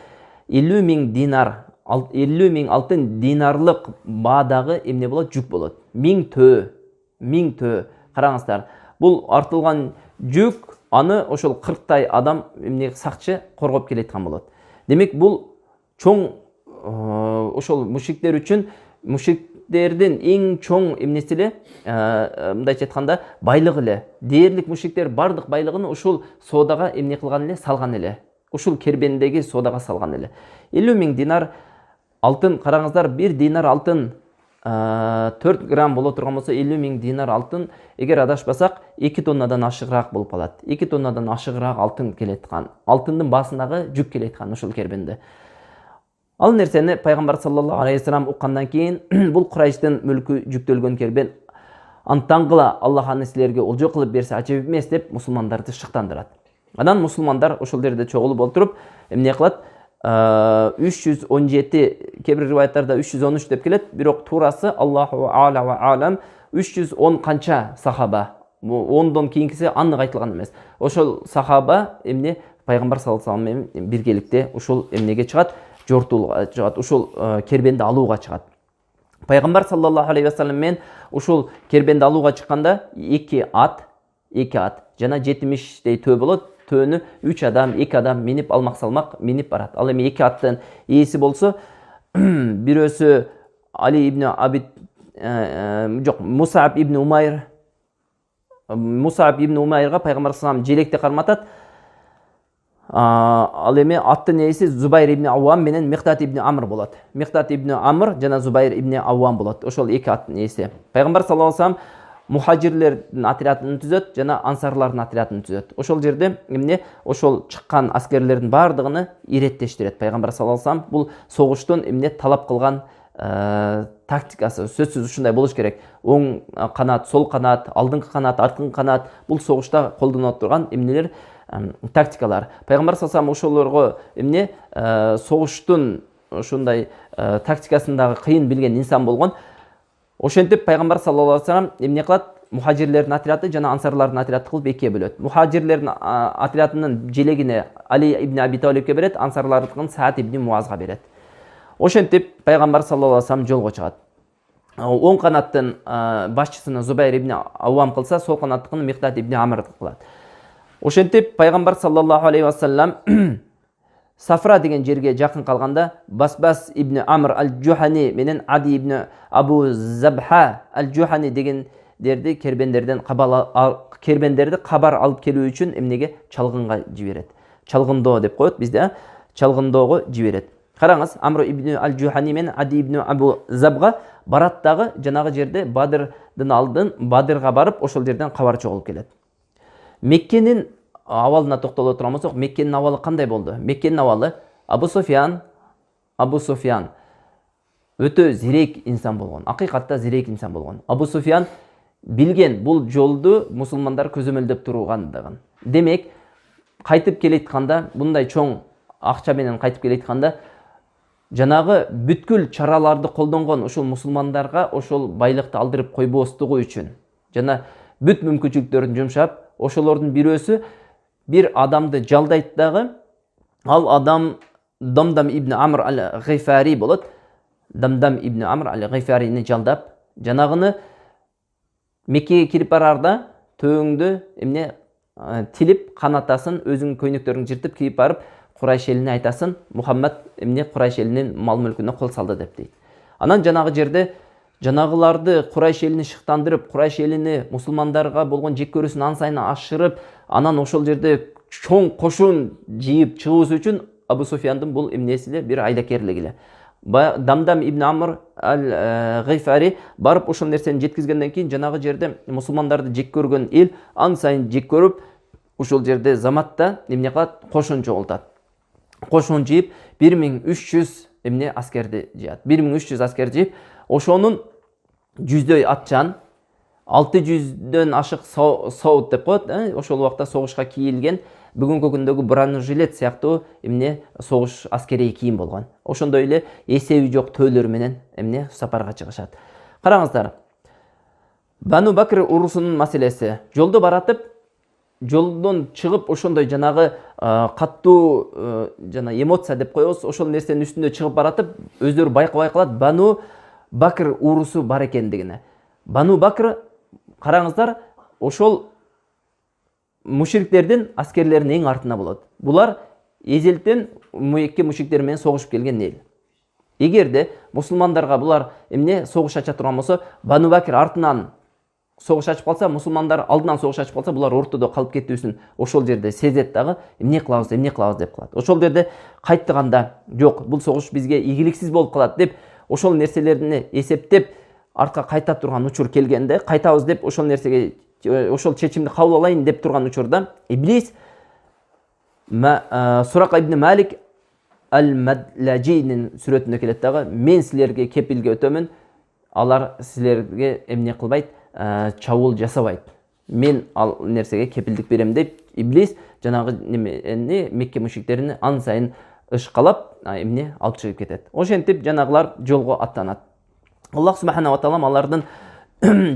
50 000 динар, 50 000 алтын динарлык баадагы эмне болот? Жүк болот. 1000 төө. Караңыздар, бул артылган жүк, аны ошол 40 адам эмне сакчы коргоп келеткан болот. Демек бул чоң ошол мушриктер үчүн, мушриктердин эң чоң эмнеси эле, мындайча айтканда, байлыгы эле. Дээрлик мушриктер бардык байлыгын ушул соодага эмне кылган эле, салган эле. Ушул кербендеги соодага салган эле. 50 000 динар алтын, караңыздар, 1 динар алтын 4 грамм боло турган болсо, 50 000 динар алтын, эгер адашпасак 2 тоннадан ашыгыраак болуп калат. 2 тоннадан ашыгыраак алтын келеткан. Алтындын баасындагы жүк келеткан ушул кербенде. Ал нерсени пайгамбар саллаллаху алейхи вассалам уккандан кийин, бул Курайштын мүлкү жүктөлгөн кербен, антаңгыла Аллах аны силерге олжо кылып берсе ачып эмес деп мусулмандарды шыктандырат. Анан мусулмандар ошол жерде чогулуп олтуруп, эмне кылат? 317, кебир риваяттарда 313 деп келет, бирок туурасы Аллаху а'ла ва а'лам 310 канча сахаба. 10дон кийинкиси аннык айтылган эмес. Ошол сахаба эмне пайгамбар саллаллаху алейхи вассалам менен биргеликте ушул эмнеге чыгат? Жортууга чыгат, ушул кербенди алууга чыгат. Пайгамбар саллаллаху алейхи вассалам менен ушул кербенди алууга чыкканда 2 ат жана 70дей төө болот. Төөнү 3 адам, 2 адам минип алмак салмак минип барат. Ал эми 2 аттын ээси болсо, бирөөсү Али ибн Абид, жок, Мусаб ибн Умайрга пайгамбар саллаллаху желекте карматат. Ал эми аттын ээси Зубайр ибн Аввам менен Миктат ибн Амр болот. Миктат ибн Амр жана Зубайр ибн Аввам болот. Ошол 2 аттын ээси. Пайгамбар саллаллаху алейхи вассалам мухажирлердин отрядын түзөт жана ансарлардын отрядын түзөт. Ошол жерде эмне? Ошол чыккан аскерлердин бардыгыны иреттештирет. Пайгамбар саллаллаху алейхи вассалам бул согуштун эмне талап кылган тактикасы сөзсүз ушундай болуш керек. Оң канат, сол канат, алдыңкы канат, арткы канат, бул согушта колдонулуп турган эмнелер, тактикалар. Пайгамбар саллаллаху алейхи вассалам ошолорго эмне согуштун ушундай тактикасындагы кыйын билген инсан болгон. Ошентип пайгамбар саллаллаху алейхи вассалам эмне кылат? Мухажирлердин отряды жана ансарлардын отряды кылып экиге бөлөт. Мухажирлердин отрядынын желегине Али ибн Аби Талибке берет, ансарлардыкын Саад ибн Муазга берет. Ошентип пайгамбар саллаллаху алейхи вассалам жолго чыгат. Оң канаттын башчысын Зубайр ибн Аввам кылса, сол канаттыкын Миктат ибн Амр кылат. Ошентип пайгамбар саллаллаху алейхи вассалам Сафра деген жерге жакын калганда, Басбас ибн Амр аль-Джухани менен Ади ибн Абу Забха аль-Джухани дегендерди кербендерди кабар алып келүү үчүн эмнеге? Чалгынга жиберет. Чалгындоо деп коет бизде, чалгындоого жиберет. Караңыз, Амр ибн аль-Джухани менен Ади ибн Абу Забга барат дагы жанагы жерде Бадырдын алдын Бадырга барып, ошол жерден кабар чогулуп келет. Меккенин авалына токтоло турган болсок, Меккенин авалы кандай болду? Меккенин авалы Абу Суфиян өтө зирек инсан болгон. Акыйкатта зирек инсан болгон. Абу Суфиян билген бул жолду мусулмандар көзөмөлдөп тургандыгын. Демек, кайтып келетканда, bunday чоң акча менен кайтып келетканда, жанагы бүткүл чараларды колдонгон ушул мусулмандарга ошол байлыкты алдырып койбостугу үчүн жана бүт мүмкүнчүлүктөрүн жумшап, ошолордун бирөөсү bir adamды жалдайт дагы. Ал адам Дамдам ибн Амр аль-Гайфари болот. Дамдам ибн Амр аль-Гайфарини жалдап, Жанагыны Меккеге кирип барарда төңдө эмне тилип канатасын, өзүнүн көйнөктөрүн жыртып кийип барып, Курайш элине айтасын, Мухаммад эмне Курайш элинин мал мүлкүнө кол салды деп дейт. Анан жанагы жерде жанагыларды Курайш элини шыктандырып, Курайш элини мусулмандарга болгон жек көрүүсүн ан сайын ашырып, анан ошол жерде чоң кошун жыйып чыгуусу үчүн Абу Суфьяндын бул эмнеси эле бир айдакерлиги эле. Дамдам ибн Амр аль-Гайфари барып ошол нерсени жеткизгенден кийин жанагы жерде мусулмандарды жек көргөн эл ан сайын жек көрүп, ошол жерде заматта эмне кылат? Кошун жоголтат. Кошун жыйып 1300 эмне аскерди жыят. 1300 аскер жыйып, ошонун жүздөй атчан, 600дөн ашык соут деп коет, ошол убакта согушка кийилген бүгүнкү күндөгү бронежилет сыяктуу эмне согуш аскерий кийим болгон. Ошондой эле эсеби жок төөлөр менен эмне сапарга чыгышат. Караңыздар. Бану Бакр урусунун маселеси. Жолдо баратып, жолдон чыгып ошондой жанагы каттуу жана эмоция деп коебуз, ошол нерсенин үстүндө чыгып баратып, өздөрү байкабай калат Бану Бакр урусу бар экендигине. Бану Бакр, караңыздар, ошол мушриктердин аскерлеринин эң артына болот. Булар эзелтен Мекке мушриктери менен согушуп келген эл. Эгерде мусулмандарга булар эмне согуш ача турган болсо, Бану Бакр артынан согуш ачып калса, мусулмандар алдынан согуш ачып калса, булар ортодо калып кетүүсүн ошол жерде сезет дагы, эмне кылабыз деп калат. Ошол жерде кайттыганда, жок, бул согуш бизге ийгиликсиз болуп калат деп, ошол нерселерди эсептеп, артка кайта турган учур келгенде, кайтабыз деп ошол нерсеге ошол чечимди кабыл алайын деп турган учурда Иблис Сурака ибн Малик аль-Мадлажинин сүрөтүндө келет дагы, мен силерге кепилге өтөмүн, алар силерге эмне кылбайт, чабуул жасабайт. Мен ал нерсеге кепилдик берем деп Иблис жанагы немени Мекке мушриктерин ан сайын ышкалап, эмне алып чыгып кетет. Ошентип жанагылар жолго аттанат. Аллах субхана ва таала алардын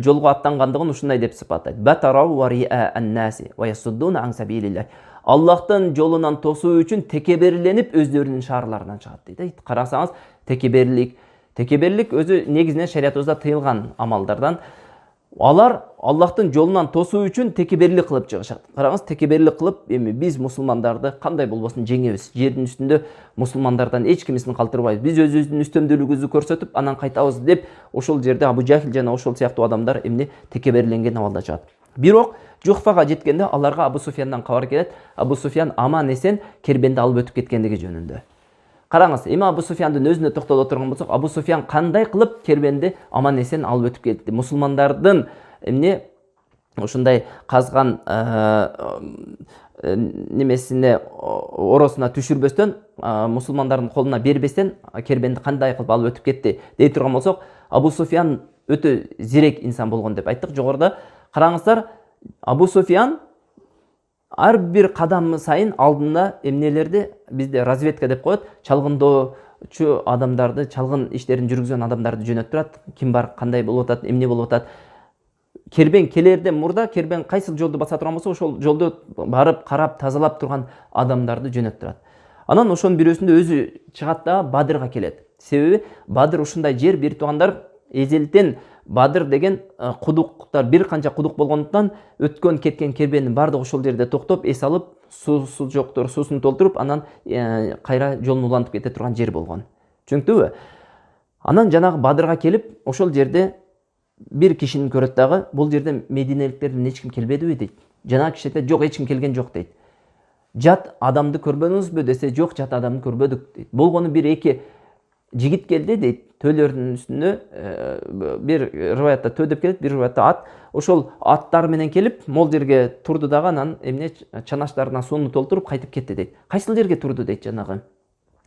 жолго аттангандыгын ушундай деп сыпаттайт. Батарау ва риа ан-наси ва ясуддуна ан сабилилlah. Аллахтын жолунан тосуу үчүн текеберленип өздөрүнүн шаарларынан чыгат дейт. Карасаңыз, текеберлик өзү негизинен шариятыбызда тыйылган амалдардан. Алар Аллахтын жолунан тосуу үчүн текеберлик кылып чыгышат. Караңыз, текеберлик кылып, эми биз мусулмандарды кандай болбосун жеңебиз. Жердин үстүндө мусулмандардан эч кимисин калтырбайбыз. Биз өзүбүздүн үстөмдүүлүгүбүздү көрсөтүп, анан кайтабыз деп, ошол жерде Абу Жахил жана ошол сыяктуу адамдар эмне текеберленген абалда чыгат. Бирок Жухфага жеткенде аларга Абу Суфьяндан кабар келет. Абу Суфьян аман эсен кербенди алып өтүп кеткендиги жөнүндө. Караңыз, эми Абу Суфьяндын өзүнө токтоло турган болсок, Абу Суфьян кандай кылып кербенди аман эсен алып өтүп кетти? Мусулмандардын эмне ушундай казган немесине оросуна түшүрбөстөн, мусулмандардын колуна бербестен кербенди кандай кылып алып өтүп кетти дей турган болсок, Абу Суфьян өтө зирек инсан болгон деп айттык жогоруда. Караңыздар, Абу Суфьян ар бир кадамы сайын алдында эмнелерди бизде разведка деп коет, чалгындоочу адамдарды, чалгын иштерин жүргүзгөн адамдарды жөнөтүп турат. Ким бар, кандай болуп атат, эмне болуп атат. Кербен келерден мурда кербен кайсыл жолду баса турган болсо, ошол жолду барып карап, тазалап турган адамдарды жөнөтүп турат. Анан ошонун бирөөсүндө өзү чыгат да Бадырга келет. Себеби Бадыр ушундай жер, бир туугандар, эзелтен Бадыр деген кудуктар, бир канча кудук болгондуктан өткөн кеткен кербенин бардыгы ошол жерде токтоп, эс алып, суусу жоктор суусун толтуруп, анан кайра жолун улантып кете турган жер болгон. Түшүнүктүбү? Анан жанагы Бадырга келип, ошол жерде бир кишини көрөт дагы, бул жерде мединеликтерден эч ким келбедиби дейт. Жанагы киши айтат, жок, эч ким келген жок дейт. Жат адамды көрбөдүңүзбү десе, жок, жат адамды көрбөдүк дейт. Болгону бир эки жигит келди дейт. Төөлөрдүн үстүндө бир риваятта төө деп келет, бир риваятта ат. Ошол аттар менен келип, мол жерге турду дагы, анан эмне чанаштарына сууну толтуруп кайтып кетти дейт. Кайсыл жерге турду дейт жанагы.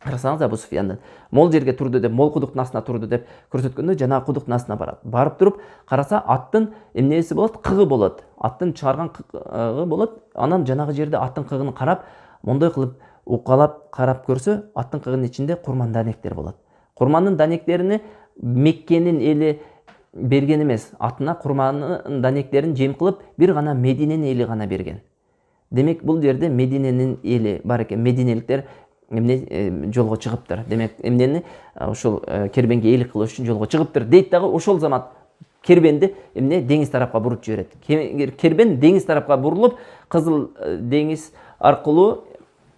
Карасаңыз, Абу Суфьяндын мол жерге турду деп, мол кудуктун астына турду деп көрсөткөндө, жанагы кудуктун астына барат. Барып туруп, караса аттын эмнеси болот? Кыгы болот. Аттын чыгарган кыгы болот. Анан жанагы жерде аттын кыгын карап, мондой кылып укалап карап көрсө, аттын кыгынын ичинде курман данектер болот. Курманын данектерини Меккенин эли берген эмес, атына курманын данектерин жем кылып, бир гана Мединенин эли гана берген. Демек, бул жерде Мединенин эли бар экен. Мединеликтер эмне жолго чыгыптыр. Демек, эмнени ошол кербенге элик кылыш үчүн жолго чыгыптыр дейт дагы. Ошол замат кербенди эмне деңиз тарапка буруп жиберет. Кербен деңиз тарапка бурулуп, Кызыл деңиз аркылуу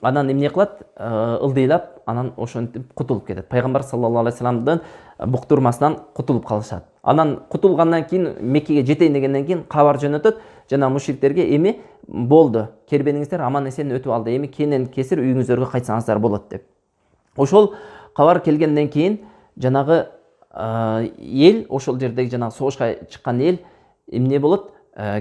анан эмне кылат? Ылдыйлап, анан ошентип кутулуп кетет. Пайгамбар саллаллаху алейхи вассаламдын буктурмасынан кутулуп калышат. Анан кутулгандан кийин Меккеге жетейин дегенден кийин кабар жөнөтөт. Жана мушриктерге эми болду, кербениңиздер аман эсен өтүп алды, эми кенен кесир үйүңүздөргө кайтсаңыздар болот деп. Ошол кабар келгенден кийин жанагы эл, ошол жердеги жанагы согушка чыккан эл эмне болот?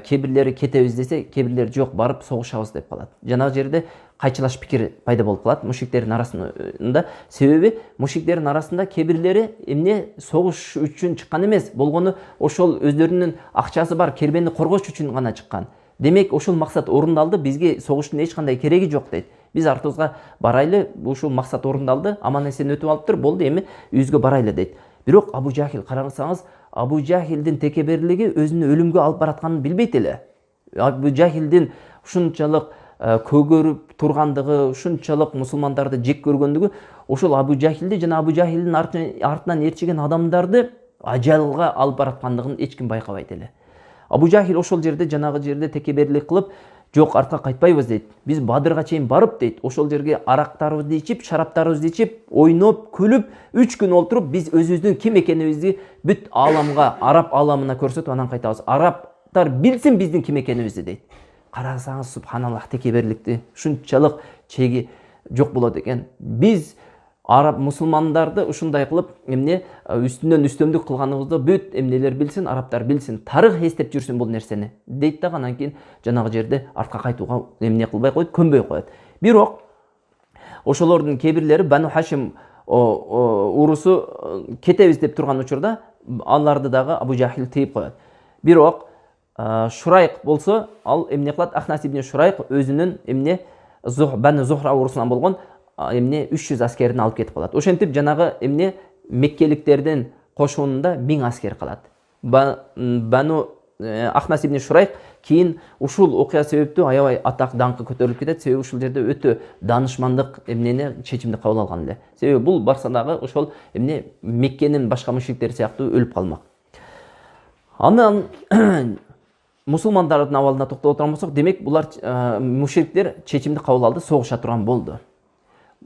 Кебирлери кетебиз десе, кебирлер жок, барып согушабыз деп калат. Жанагы жерде кайчылаш пикир пайда болуп калат мушриктердин арасында. Себеби мушриктердин арасында кебирлери эмне согуш үчүн чыккан эмес, болгону ошол өздөрүнүн акчасы бар кербенди коргош үчүн гана чыккан. Демек ошол максат орундалды, бизге согуштун эч кандай кереги жок дейт. Биз артыбызга барайлы, ушул максат орундалды, аман эсен өтүп алыптыр, болду, эми үйүбүзгө барайлы дейт. Бирок Абу Жахил, карасаңыз, Абу Жахилдин текеберлиги өзүнү өлүмгө алып баратканын билбейт эле. Абу Жахилдин ушунчалык көгөрүп тургандыгы, ушунчалык мусулмандарды жек көргөндүгү, ошол Абу Жахилди жана Абу Жахилдин артынан ээрчиген адамдарды ажалга алып бараткандыгын эч ким байкабайт эле. Абу Жахил ошол жерде жанагы жерде текеберлик кылып, жок, артка кайтпайбыз дейт. Биз Бадырга чейин барып дейт, ошол жерге арактарыбызды ичип, шараптарыбызды ичип, ойноп, күлүп, 3 күн олтуруп, биз өзүбүздүн ким экенибизди бүт ааламга, араб ааламына көрсөтүп, анан кайтабыз. Арабтар билсин биздин ким экенибизди дейт. Карасаңыз, субханаллах, текеберликти ушунчалык чеги жок болот экен. Биз араб мусулмандарды ушундай кылып эмне үстүнөн үстөмдүк кылганыбызды бүт эмнелер билсин, арабтар билсин, тарых эстеп жүрсүн бул нерсени дейт да, анан кийин жанагы жерде артка кайтууга эмне кылбай коет, көнбөй коет. Бирок ошолордун кебирлери Бану Хашим урусу кетебиз деп турган учурда аларды дагы Абу Жахил тийип коет. Бирок Шурайк болсо, ал эмне кылат? Ахнас ибн Шурайк өзүнүн эмне Бану Зухра урусунан болгон эмне 300 аскерин алып кетип калат. Ошентип жанагы эмне меккеликтердин кошунунда 1000 аскер калат. Бану Ахнас ибн Шурайк кийин ушул окуя себептүү аябай атак даңкы көтөрүлүп кетет. Себеби ушул жерде өтө данышмандык эмнени чечимди кабыл алган эле. Себеби бул барса дагы ошол эмне Меккенин башка мушриктери сыяктуу өлүп калмак. Андан мусулмандардын абалына токтоло турган болсок, демек булар мушриктер чечимди кабыл алды, согуша турган болду.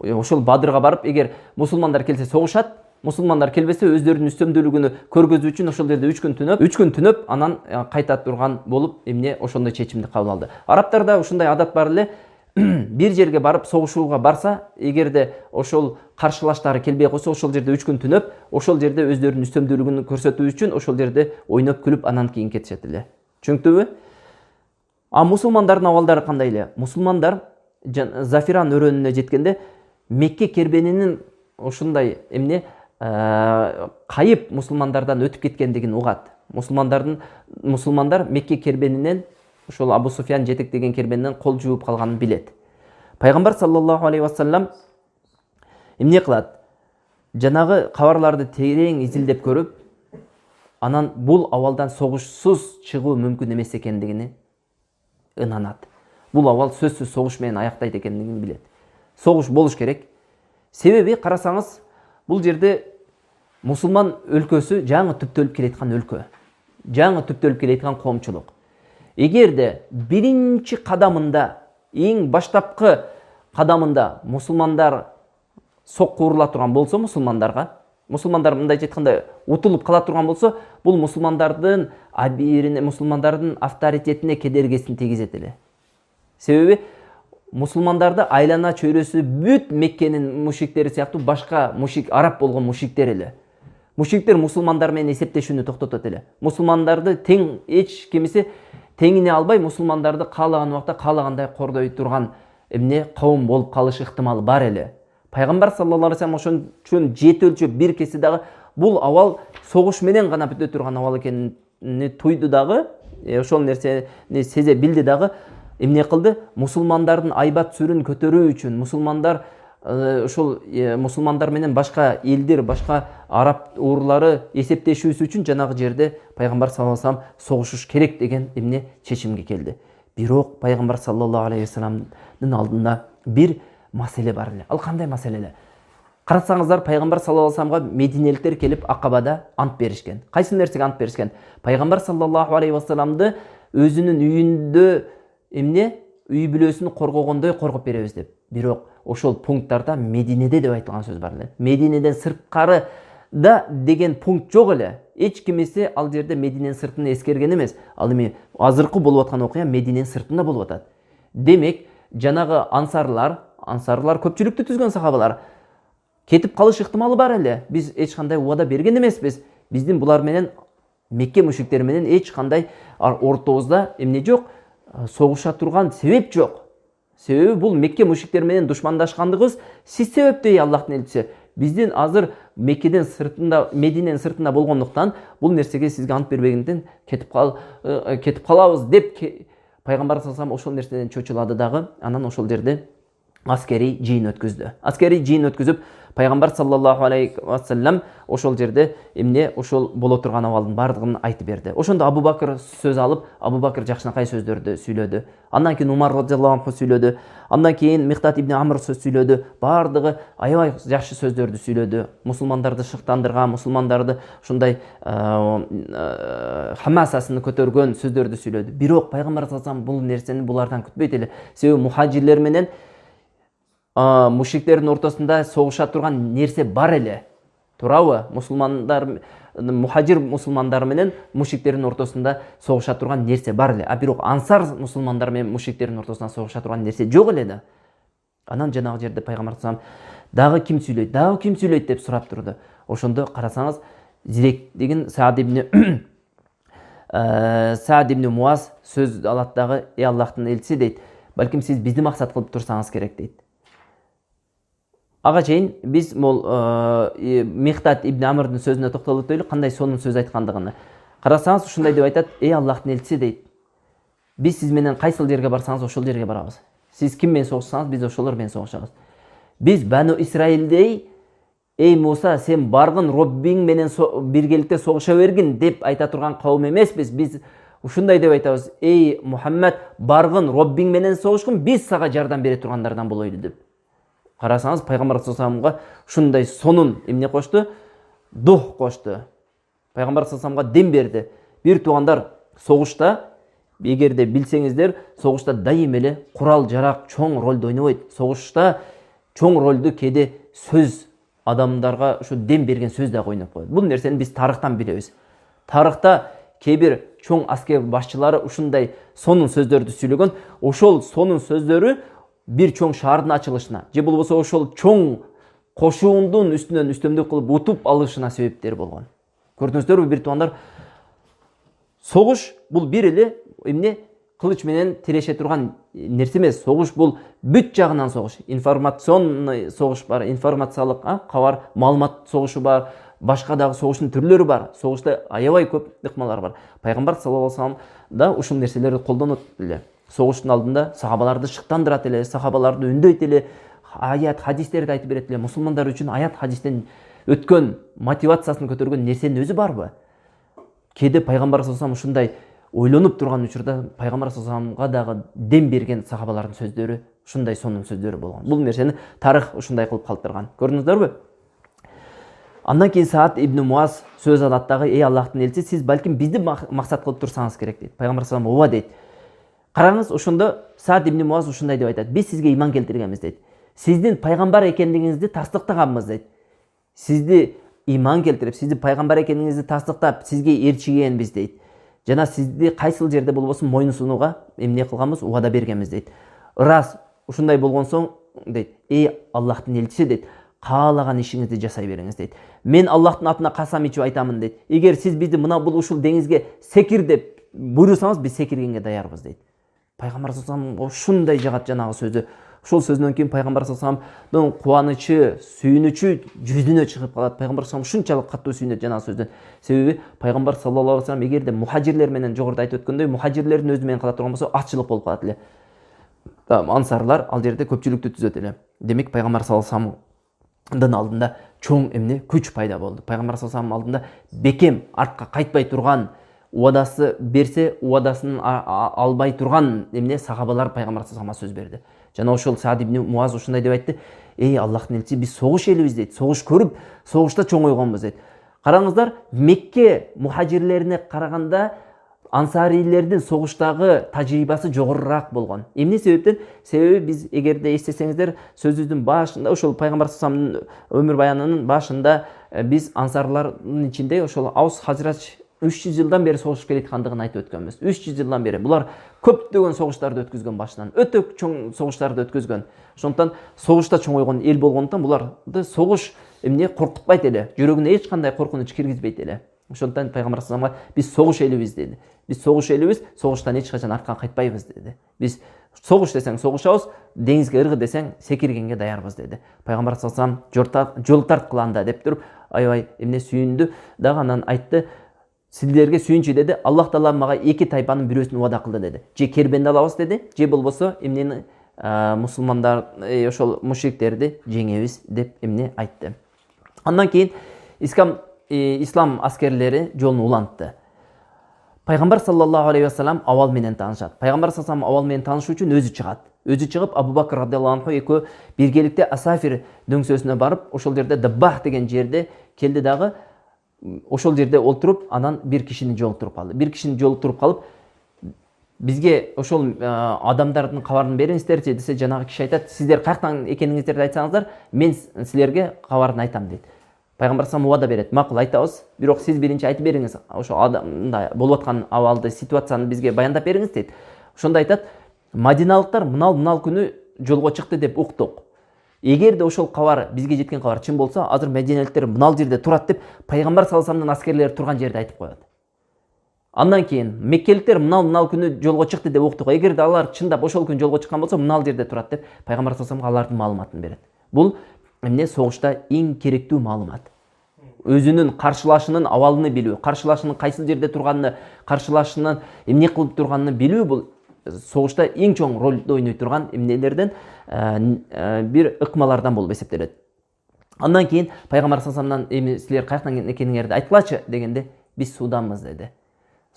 Ошол Бадырга барып, эгер мусулмандар келсе согушат, мусулмандар келбесе өздөрүнүн үстөмдүүлүгүн көргөзүү үчүн ошол жерде 3 күн түнөп, анан кайта турган болуп, эмне ошондой чечимди кабыл алды. Арабтарда ушундай адат бар эле, бир жерге барып согушууга барса, эгерде ошол каршылаштары келбей койсо, ошол жерде 3 күн түнөп, ошол жерде өздөрүнүн үстөмдүүлүгүн көрсөтүү үчүн ошол жерде ойноп күлүп, анан кийин кетишет эле. Түшүнүктүбү? А мусулмандардын абалдары кандай эле? Мусулмандар Зафиран өрөөнүнө жеткенде Мекке кербенинин ушундай эмне кайып мусулмандардан өтүп кеткендигин угат. Мусулмандар Мекке кербенинен, ошол Абу Суфьян жетектеген кербенинен кол жууп калганын билет. Пайгамбар саллаллаху алейхи вассалам эмне кылат? Жанагы кабарларды терең изилдеп көрүп, анан бул абалдан согушсуз чыгуу мүмкүн эмес экендигини ынанат. Бул абал сөзсүз согуш менен аяктайт экендигин билет. Согуш болуш керек. Себеби карасаңыз, бул жерде мусулман өлкөсү жаңы түптөлүп келеткан өлкө. Жаңы түптөлүп келеткан коомчулук. Эгерде биринчи кадамында, эң баштапкы кадамында мусулмандар сокку урула турган болсо мусулмандар мындай айтканда утулуп кала турган болсо, бул мусулмандардын авторитетине кедергисин тийгизет эле. Себеби мусулмандарды айлана чөйрөсү бүт Меккенин мушриктери сыяктуу башка араб болгон мушриктер эле. Мушриктер мусулмандар менен эсептешүүнү токтотот эле. Мусулмандарды тең эч кимиси теңине албай, мусулмандарды каалаган убакта каалагандай кордой турган эмне коом болуп калыш ыктымалы бар эле. Пайгамбар саллаллаху алейхи вассалам ошон үчүн жети өлчөп бир кеси дагы бул абал согуш менен гана бүтө турган абал экенин туйду дагы, ошол нерсени сезе билди дагы, эмне кылды? Мусулмандардын айбат сүрүн көтөрүү үчүн, мусулмандар менен башка элдер, башка араб урлары эсептешүүсү үчүн жанагы жерде Пайгамбар саллаллаху алейхи вассалам согушуш керек деген эмне чечимге келди. Бирок Пайгамбар саллаллаху алейхи вассаламдын алдында бир маселе бар эле. Ал кандай маселе эле? Карасаңыздар, пайгамбар саллаллаху алейхи вассаламга мединеликтер келип Акабада ант беришкен. Кайсы нерсеге ант беришкен? Пайгамбар саллаллаху алейхи вассаламды өзүнүн үйүндө үй бүлөсүн коргогондой коргоп беребиз деп. Бирок ошол пункттарда Мединеде деп айтылган сөз бар эле. Мединеден сырткары да деген пункт жок эле. Эч кимиси ал жерде Мединенин сыртын эскерген эмес. Ал эми азыркы болуп аткан окуя Мединенин сыртында болуп атат. Демек, жанагы ансарлар көпчүлүктү түзгөн сахабалар кетип калыш ыктымалы бар эле. Биз эч кандай убада берген эмеспиз. Биздин булар менен Мекке мушриктери менен эч кандай ортобузда эмне жок, согуша турган себеп жок. Себеби бул Мекке мушриктери менен душмандашкандыгыбыз сиз себептей Аллахтын элчиси. Биздин азыр Меккеден сыртында, Мединенин сыртында болгондуктан бул нерсеге сизге ант бербегенден кетип калабыз деп пайгамбар саллаллаху алейхи вассалам ошол нерседен чочулады дагы. Анан ошол жерде аскери жыйын өткөздү. Аскери жыйын өткөзүп, пайгамбар саллаллаху алейхи вассалам ошол жерде ошол боло турган абалдын бардыгын айтып берди. Ошондо Абу Бакыр сөз алып, Абу Бакыр жакшынакай сөздөрдү сүйлөдү. Андан кийин Умар радhiyallahu анху сүйлөдү. Андан кийин Михтат ибн Амр сөз сүйлөдү. Бардыгы аябай жакшы сөздөрдү сүйлөдү. Мусулмандарды шыктандырган, мусулмандарды ушундай хамасасын көтөргөн сөздөрдү сүйлөдү. Бирок пайгамбар саллаллаху алейхи вассалам бул нерсени булардан күтпөйт эле. Себеби мухажирлер менен мушриктердин ортосунда согуша турган нерсе бар эле. Туурабы? Мухажир мусулмандар менен мушриктердин ортосунда согуша турган нерсе бар эле. Бирок ансар мусулмандар менен мушриктердин ортосунда согуша турган нерсе жок эле да. Анан жанагы жерде пайгамбар саллаллаху алейхи вассалам дагы ким сүйлөйт деп сурап турду. Ошондо карасаңыз, Зирек деген Саад ибн Муаз сөз алат дагы, Аллахтын элчиси дейт. Балким сиз бизди максат кылып турсаңыз керек дейт. Ага чейин биз Михтат ибн Амрдын сөзүнө токтолуп өтөлү, кандай сонун сөз айткандыгын. Карасаңыз, ушундай деп айтат: Аллахтын элчиси дейт. Биз сиз менен кайсыл жерге барсаңыз ошол жерге барабыз. Сиз ким менен согушсаңыз, биз ошолор менен согушабыз. Биз Бану Исраилдей: Муса, сен баргын Роббиң менен биргеликте согуша бергин деп айта турган кавым эмеспиз. Биз ушундай деп айтабыз: Мухаммад, баргын Роббиң менен согушкун, биз сага жардам бере тургандардан болойлу деп. Карасаңыз, пайгамбар саллаллаху алейхи вассаламга ушундай сонун эмне кошту? Дух кошту. Пайгамбар саллаллаху алейхи вассаламга дем берди. Бир туугандар, согушта, эгерде билсеңиздер, согушта дайым эле курал жарак чоң ролду ойнобойт. Согушта чоң ролду кээде сөз, адамдарга ушу дем берген сөз да ойноп коет. Бул нерсени биз тарыхтан билебиз. Тарыхта кээ бир чоң аскер башчылары ушундай сонун сөздөрдү сүйлөгөн. Ошол сонун сөздөрү бир чоң шаардын ачылышына же болбосо ошол чоң кошуундун үстүнөн үстөмдүк кылып утуп алышына себептер болгон. Көрдүңүздөрбү, бир туугандар, согуш бул бир эле кылыч менен тиреше турган нерсе эмес. Согуш бул бүт жагынан согуш. Информационный согуш бар, информациялык кабар, маалымат согушу бар, башка дагы согуштун түрлөрү бар. Согушта аябай көп ыкмалар бар. Пайгамбар саллаллаху алейхи вассалам да ушул нерселерди колдонот эле. Согуштун алдында сахабаларды шыктандырат эле, сахабаларды үндөйт эле, аят хадистерди айтып берет эле. Мусулмандар үчүн аят хадистен өткөн, мотивациясын көтөргөн нерсенин өзү барбы? Кээде пайгамбар саллаллаху алейхи вассалам ушундай ойлонуп турган учурда пайгамбар саллаллаху алейхи вассаламга дагы дем берген сахабалардын сөздөрү, ушундай сонун сөздөрү болгон. Бул нерсени тарых ушундай кылып калтырган. Көрдүңүздөрбү? Андан кийин Саад ибн Муаз сөз алат дагы: Аллахтын элчиси, сиз балким бизди максат кылып турсаңыз керек дейт. Пайгамбар саллаллаху алейхи вассалам: ооба дейт. Караңыз, ошондо Саад ибн Муаз ушундай деп айтат: биз сизге иман келтиргенбиз дейт. Сиздин пайгамбар экендигиңизди тастыктаганбыз дейт. Сизди иман келтирип, сизди пайгамбар экениңизди тастыктап, сизге ээрчигенбиз дейт. Жана сизди кайсыл жерде болбосун мойнун сунууга эмне кылганбыз? Убада бергенбиз дейт. Ырас ушундай болгон соң дейт: Аллахтын элчиси дейт, каалаган ишиңизди жасай бериңиз дейт. Мен Аллахтын атына касам ичип айтамын дейт. Эгер сиз бизди бул ушул деңизге секир деп буйрусаңыз, биз секиргенге даярбыз дейт. Пайгамбар саллаллаху алейхи вассалам ушундай жагат жанагы сөздү. Ошол сөздөн кийин пайгамбар саллаллаху алейхи вассаламдын кубанычы, сүйүнүчү жүзүнө чыгып калат. Пайгамбар саллаллаху алейхи вассалам ушунчалык катуу сүйүнөт жанагы сөздөн. Себеби пайгамбар саллаллаху алейхи вассалам эгерде мухажирлер менен жогоруда айтып өткөндөй, мухажирлердин өзү менен кала турган болсо, аччылык болуп калат эле. Ансарлар ал жерде көпчүлүктү түзөт эле. Демек пайгамбар саллаллаху алейхи вассаламдын алдында чоң күч пайда болду. Пайгамбар саллаллаху алейхи вассаламдын алдында бекем, артка кайтпай турган, убадасы берсе, убадасын албай турган сахабалар пайгамбар саллаллаху алейхи вассаламга сөз берди. Жана ошол Саад ибн Муаз ушундай деп айтты: ey Аллахтын элчиси, биз согуш элибиз дейт, согуш көрүп согушта чоңойгонбуз дейт. Караңыздар, Мекке мухажирлерине караганда ансарийлердин согуштагы тажрыйбасы жогорураак болгон. Эмне себептен? Себеби биз эгерде эстесеңиздер, сөзүбүздүн башында, ошол пайгамбар саллаллаху өмүр баянынын башында биз ансарлардын ичинде ошол Аус Хазрач 300 жылдан бери согушуп келаткандыгын айтып өткөнбүз. 300 жылдан бери булар көптөгөн согуштарды өткөзгөн башынан. Өтө чоң согуштарды өткөзгөн. Ошондуктан согушта чоңойгон эл болгондуктан буларды согуш эмне коркутпайт эле. Жүрөгүнө эч кандай коркунуч киргизбейт эле. Ошондуктан пайгамбар саллаллаху биз согуш элибиз деди. Биз согуш элибиз, согуштан эч качан арткан кайтпайбыз деди. Биз согуш десең согушабыз, деңизге ыргы десең секиргенге даярбыз деди. Пайгамбар саллаллаху жол тарткыланда деп туруп, аябай эмне сүйүндү дагы, анан айтты: силерге сүйүнчү деди, Аллах Таала мага эки тайпанын бирөөсүн убада кылды деди. Же кербенди алабыз деди, же болбосо эмнени мусулмандар ошол мушриктерди жеңебиз деп эмне айтты. Андан кийин ислам аскерлери жолун улантты. Пайгамбар саллаллаху алейхи вассалам абал менен таанышат. Пайгамбар саллаллаху абал менен таанышуу үчүн өзү чыгат. Өзү чыгып, Абу Бакр радыйаллаху анху экөө биргеликте Асафир дөңсөсүнө барып, ошол жерде Даббах деген жерде келди дагы, ошол жерде олтуруп, анан бир кишини жолуктуруп калды. Бир кишини жолуктуруп калып, бизге ошол адамдардын кабарын бериңиздерчи десе, жанагы киши айтат: сиздер каяктан экениңиздерди айтсаңыздар, мен силерге кабарын айтам дейт. Пайгамбар саллаллаху убада берет: макул, айтабыз, бирок сиз биринчи айтып бериңиз, ошо адамда болуп аткан абалды, ситуацияны бизге баяндап бериңиз дейт. Ошондо айтат: Мадиналыктар мынал күнү жолго чыкты деп уктук. Эгерде ошол кабар, бизге жеткен кабар чын болсо, азыр Мединалыктар мынал жерде турат деп пайгамбар саллаллаху алейхи вассаламдын аскерлери турган жерди айтып коет. Андан кийин Меккеликтер мынал күнү жолго чыкты деп уктук. Эгерде алар чындап ошол күнү жолго чыккан болсо, мынал жерде турат деп пайгамбар саллаллаху алейхи вассаламга алардын маалыматын берет. Бул эмне? Согушта эң керектүү маалымат. Өзүнүн каршылашынын абалын билүү, каршылашынын кайсыл жерде турганын, каршылашынын эмне кылып турганын билүү, бул согушта эң чоң ролду ойной турган эмнелерден, бир ыкмалардан болуп эсептелет. Андан кийин пайгамбар саллаллаху алейхи вассаламдан: силер каяктан экениңерди айткылачы дегенде, биз Суданбыз деди.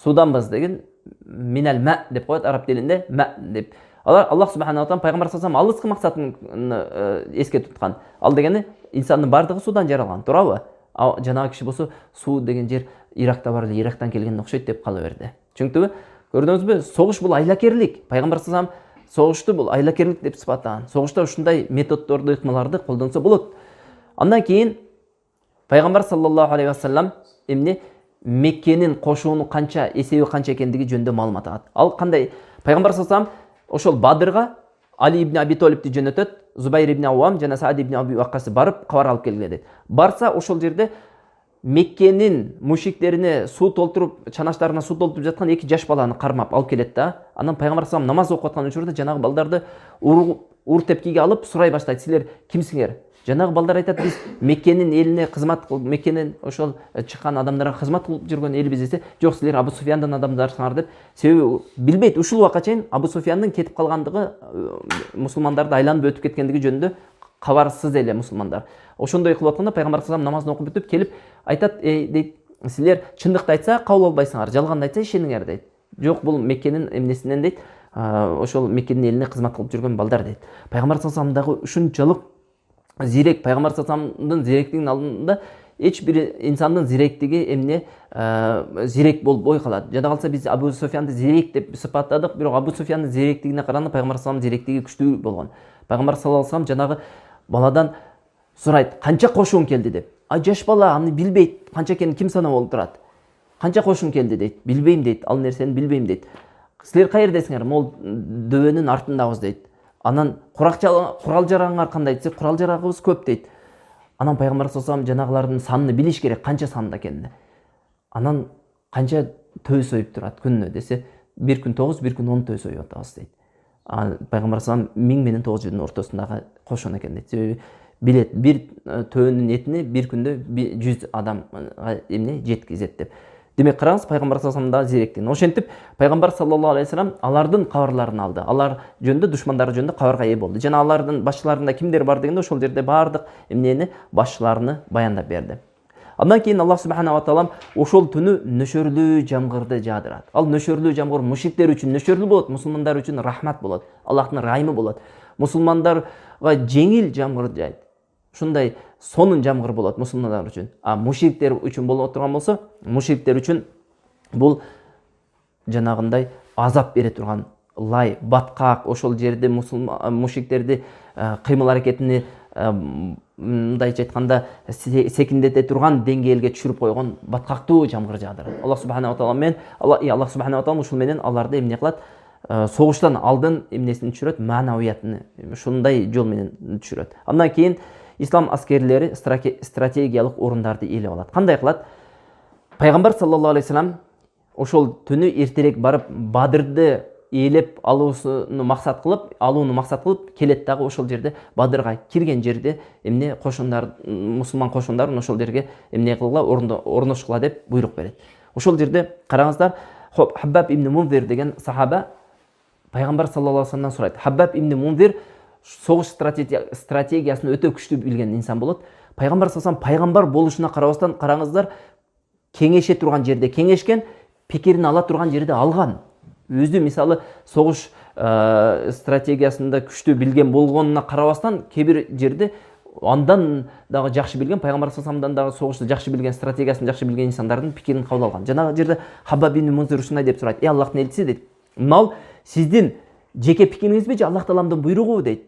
Суданбыз деген минал ма деп коет араб тилинде, ма деп. Аллах субханаху ва таала пайгамбар саллаллаху алейхи вассаламдын алыскы максатын эске туткан. Ал дегени инсандын бардыгы судан жаралган, туурабы? Жанагы киши болсо суу деген жер Иракта бар эле, Ирактан келген окшойт деп кала берди. Түшүндүңүзбү? Көрдүңүзбү? Согуш бул айлакерлик. Пайгамбар саллаллаху алейхи вассалам согушту бул айлакерлик деп сыпаттаган. Согушта ушундай методдорду, ыкмаларды колдонсо болот. Андан кийин пайгамбар саллаллаху алейхи вассалам эмне? Меккенин кошуунун канча, эсеби канча экендиги жөнүндө маалымат алат. Ал кандай? Пайгамбар саллаллаху алейхи вассалам ошол Бадырга Али ибн Аби Толибди жөнөтөт, Зубайр ибн Ауам жана Саад ибн Аби Ваккас барып кабар алып келгиле дейт. Барса ошол жерде Меккенин мушриктерине суу толтуруп, чанаштарына суу толтуруп жаткан эки жаш баланы кармап алып келет да. Анан пайгамбар саллаллаху алейхи вассалам намаз окуп аткан учурда жанагы балдарды ур тепкиге алып сурай баштайт: силер кимсиңер? Жанагы балдар айтат: биз Меккенин элине кызмат кылып, Меккенин ошол чыккан адамдарга кызмат кылып жүргөн элибиз десе, жок, силер Абу Суфяндын адамдарсыңар деп. Себеби билбейт, ушул убакка чейин Абу Суфяндын кетип калгандыгы, мусулмандарды айланып өтүп кеткендиги жөнүндө кабарсыз эле мусулмандар. Ошондой кылып атканда пайгамбар саллаллаху алейхи вассалам намазын окуп бүтүп келип айтат: дейт, силер чындыкты айтса кабыл албайсыңар, жалганды айтса ишениңер дейт. Жок, бул Меккенин эмнесинен дейт, ошол Меккенин элине кызмат кылып жүргөн балдар дейт. Пайгамбар саллаллаху алейхи вассалам дагы ушунчалык зирек, пайгамбар саллаллаху алейхи вассаламдын зиректигинин алдында эч бир инсандын зиректиги эмне зирек болбой калат. Жада калса биз Абу Суфянды зирек деп сыпаттадык, бирок Абу Суфяндын зиректигине караганда пайгамбар саллаллаху алейхи вассаламдын зиректиги күчтүү болгон. Пайгамбар саллаллаху алейхи вассалам жанагы баладан сурайт: канча кошуң келди деп. Жаш бала аны билбейт, канча экенин ким санап олтурат. Канча кошуң келди дейт. Билбейм дейт, ал нерсени билбейм дейт. Силер каердесиңер? Мол дөбөнүн артындабыз дейт. Анан курал жарагыңар кандай десе, курал жарагыбыз көп дейт. Анан пайгамбар саллаллаху алейхи вассалам жанагылардын санын билиш керек, канча санда экенин. Анан канча төө союп турат күнүнө десе, бир күн 9, бир күн 10 төө союп атабыз дейт. Пайгамбар саллаллаху алейхи вассалам 1000 менен 900-дун ортосундагы кошун экен дейт. Себеби билет, бир төөнүн этини бир күндө 100 адамга эмне жеткизет деп. Демек караңыз, пайгамбар саллаллаху алейхи вассалам да зиректен. Ошентип пайгамбар саллаллаху алейхи вассалам алардын кабарларын алды. Алар жөнүндө, душмандары жөнүндө кабарга ээ болду. Жана алардын башчыларында кимдер бар дегенде ошол жерде бардык эмнени башчыларыны баяндап берди. Андан кейін Аллах субханала тағала ошол түнү нөшөрлүү жамгырды жаадырат. Ал нөшөрлүү жамгыр мушриктер үчүн нөшөрлүү болот, мусулмандар үчүн рахмат болот, Аллахтын райымы болот. Мусулмандарга жеңил жамгыр жайт. Ушундай сонун жамгыр болот мусулмандар үчүн. А мушриктер үчүн болот турган болсо, мушриктер үчүн бул жанагындай азап бере турган лай, баткак, ошол жерде мушриктерди кыймыл аракетини мындайча айтканда секиндете турган деңгээлге түшүрүп койгон баткактуу жамгыр жаадырат. Аллах субханала тағала менен Аллах субханала тағала ушул менен аларды эмне кылат? Согуштан алдын эмнесин түшүрөт? Маанавиятын ушундай жол менен түшүрөт. Андан кийин ислам аскерлери стратегиялык орундарды ээлеп алат. Кандай кылат? Пайгамбар саллаллаху алейхи вассалам ошол түнү эртерээк барып Бадырды ээлеп алууну максат кылып келет дагы ошол жерде Бадырга кирген жерде эмне кошундар, мусулман кошундарын ошол жерге эмне кылгыла, орношкула деп буйрук берет. Ошол жерде караңыздар, Хаббаб ибн Мунзир деген сахаба Пайгамбар саллаллаху алейхи вассаламдан сурайт. Хаббаб ибн Мунзир согуш стратегиясын өтө күчтүү билген инсан болот. Пайгамбар саллаллаху алейхи вассалам пайгамбар болушуна карабастан, караңыздар, кеңеше турган жерде кеңешкен, пикирин ала турган жерде алган. Өзү мисалы согуш стратегиясында күчтүү билген болгонуна карабастан, кээ бир жерде андан дагы жакшы билген, пайгамбар саллаллаху алейхи вассаламдан дагы согушту жакшы билген, стратегиясын жакшы билген инсандардын пикирин кабыл алган. Жанагы жерде Хаббаб ибн Мунзир ушундай деп сурайт: Аллахтын элчиси дейт, мынал сиздин жеке пикириңизби же Аллах тааламдын буйругубу дейт.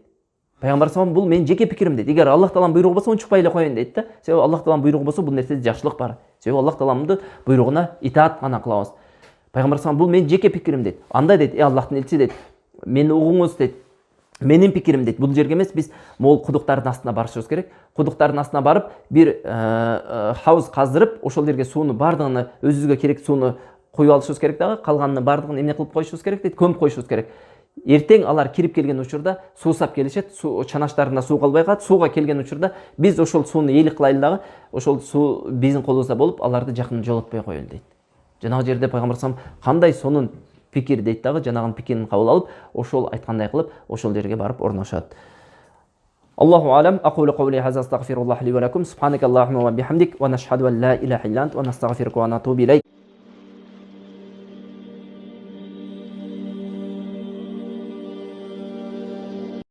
Пайгамбар саллаллаху алейхи вассалам бул менин жеке пикирим дейт. Эгер Аллах тааламдын буйругу болсо унчукпай эле коеюн дейт да. Себеби Аллах тааламдын буйругу болсо бул нерседе жакшылык бар. Себеби Аллах тааламдын буйругуна итаат гана кылабыз. Пайгамбар саллаллаху алейхи вассалам бул менин жеке пикирим дейт. Андай дейт: Аллахтын элчиси дейт, мени угуңуз дейт. Менин пикирим дейт. Бул жерге эмес, биз могул кудуктардын астына барышыбыз керек. Кудуктардын астына барып, бир хауз каздырып, ошол жерге сууну бардыгын, өзүбүзгө керек сууну коюп алышыбыз керек дагы, калганын бардыгын эмне кылып коюшубуз керек дейт, көмүп коюшубуз керек. Эртең алар кирип келген учурда суу сап келишет, чанаштарында суу калбай калат. Сууга келген учурда биз ошол сууну ээлик кылайлы дагы, ошол суу биздин колубузда болуп, аларды жакын жолотпой коелу дейт. Жанагы жерде пайгамбар саллаллаху алейхи вассалам кандай сонун пикир дейт дагы, жанагынын пикирин кабыл алып, ошол айткандай кылып, ошол жерге барып орношот. Аллаху алам. Aqulu qawli hadha astaghfirullah li wa lakum. Subhanakallahumma wa bihamdik wa nashhadu an la ilaha illa anta wa nastaghfiruka wa natubu ilayk.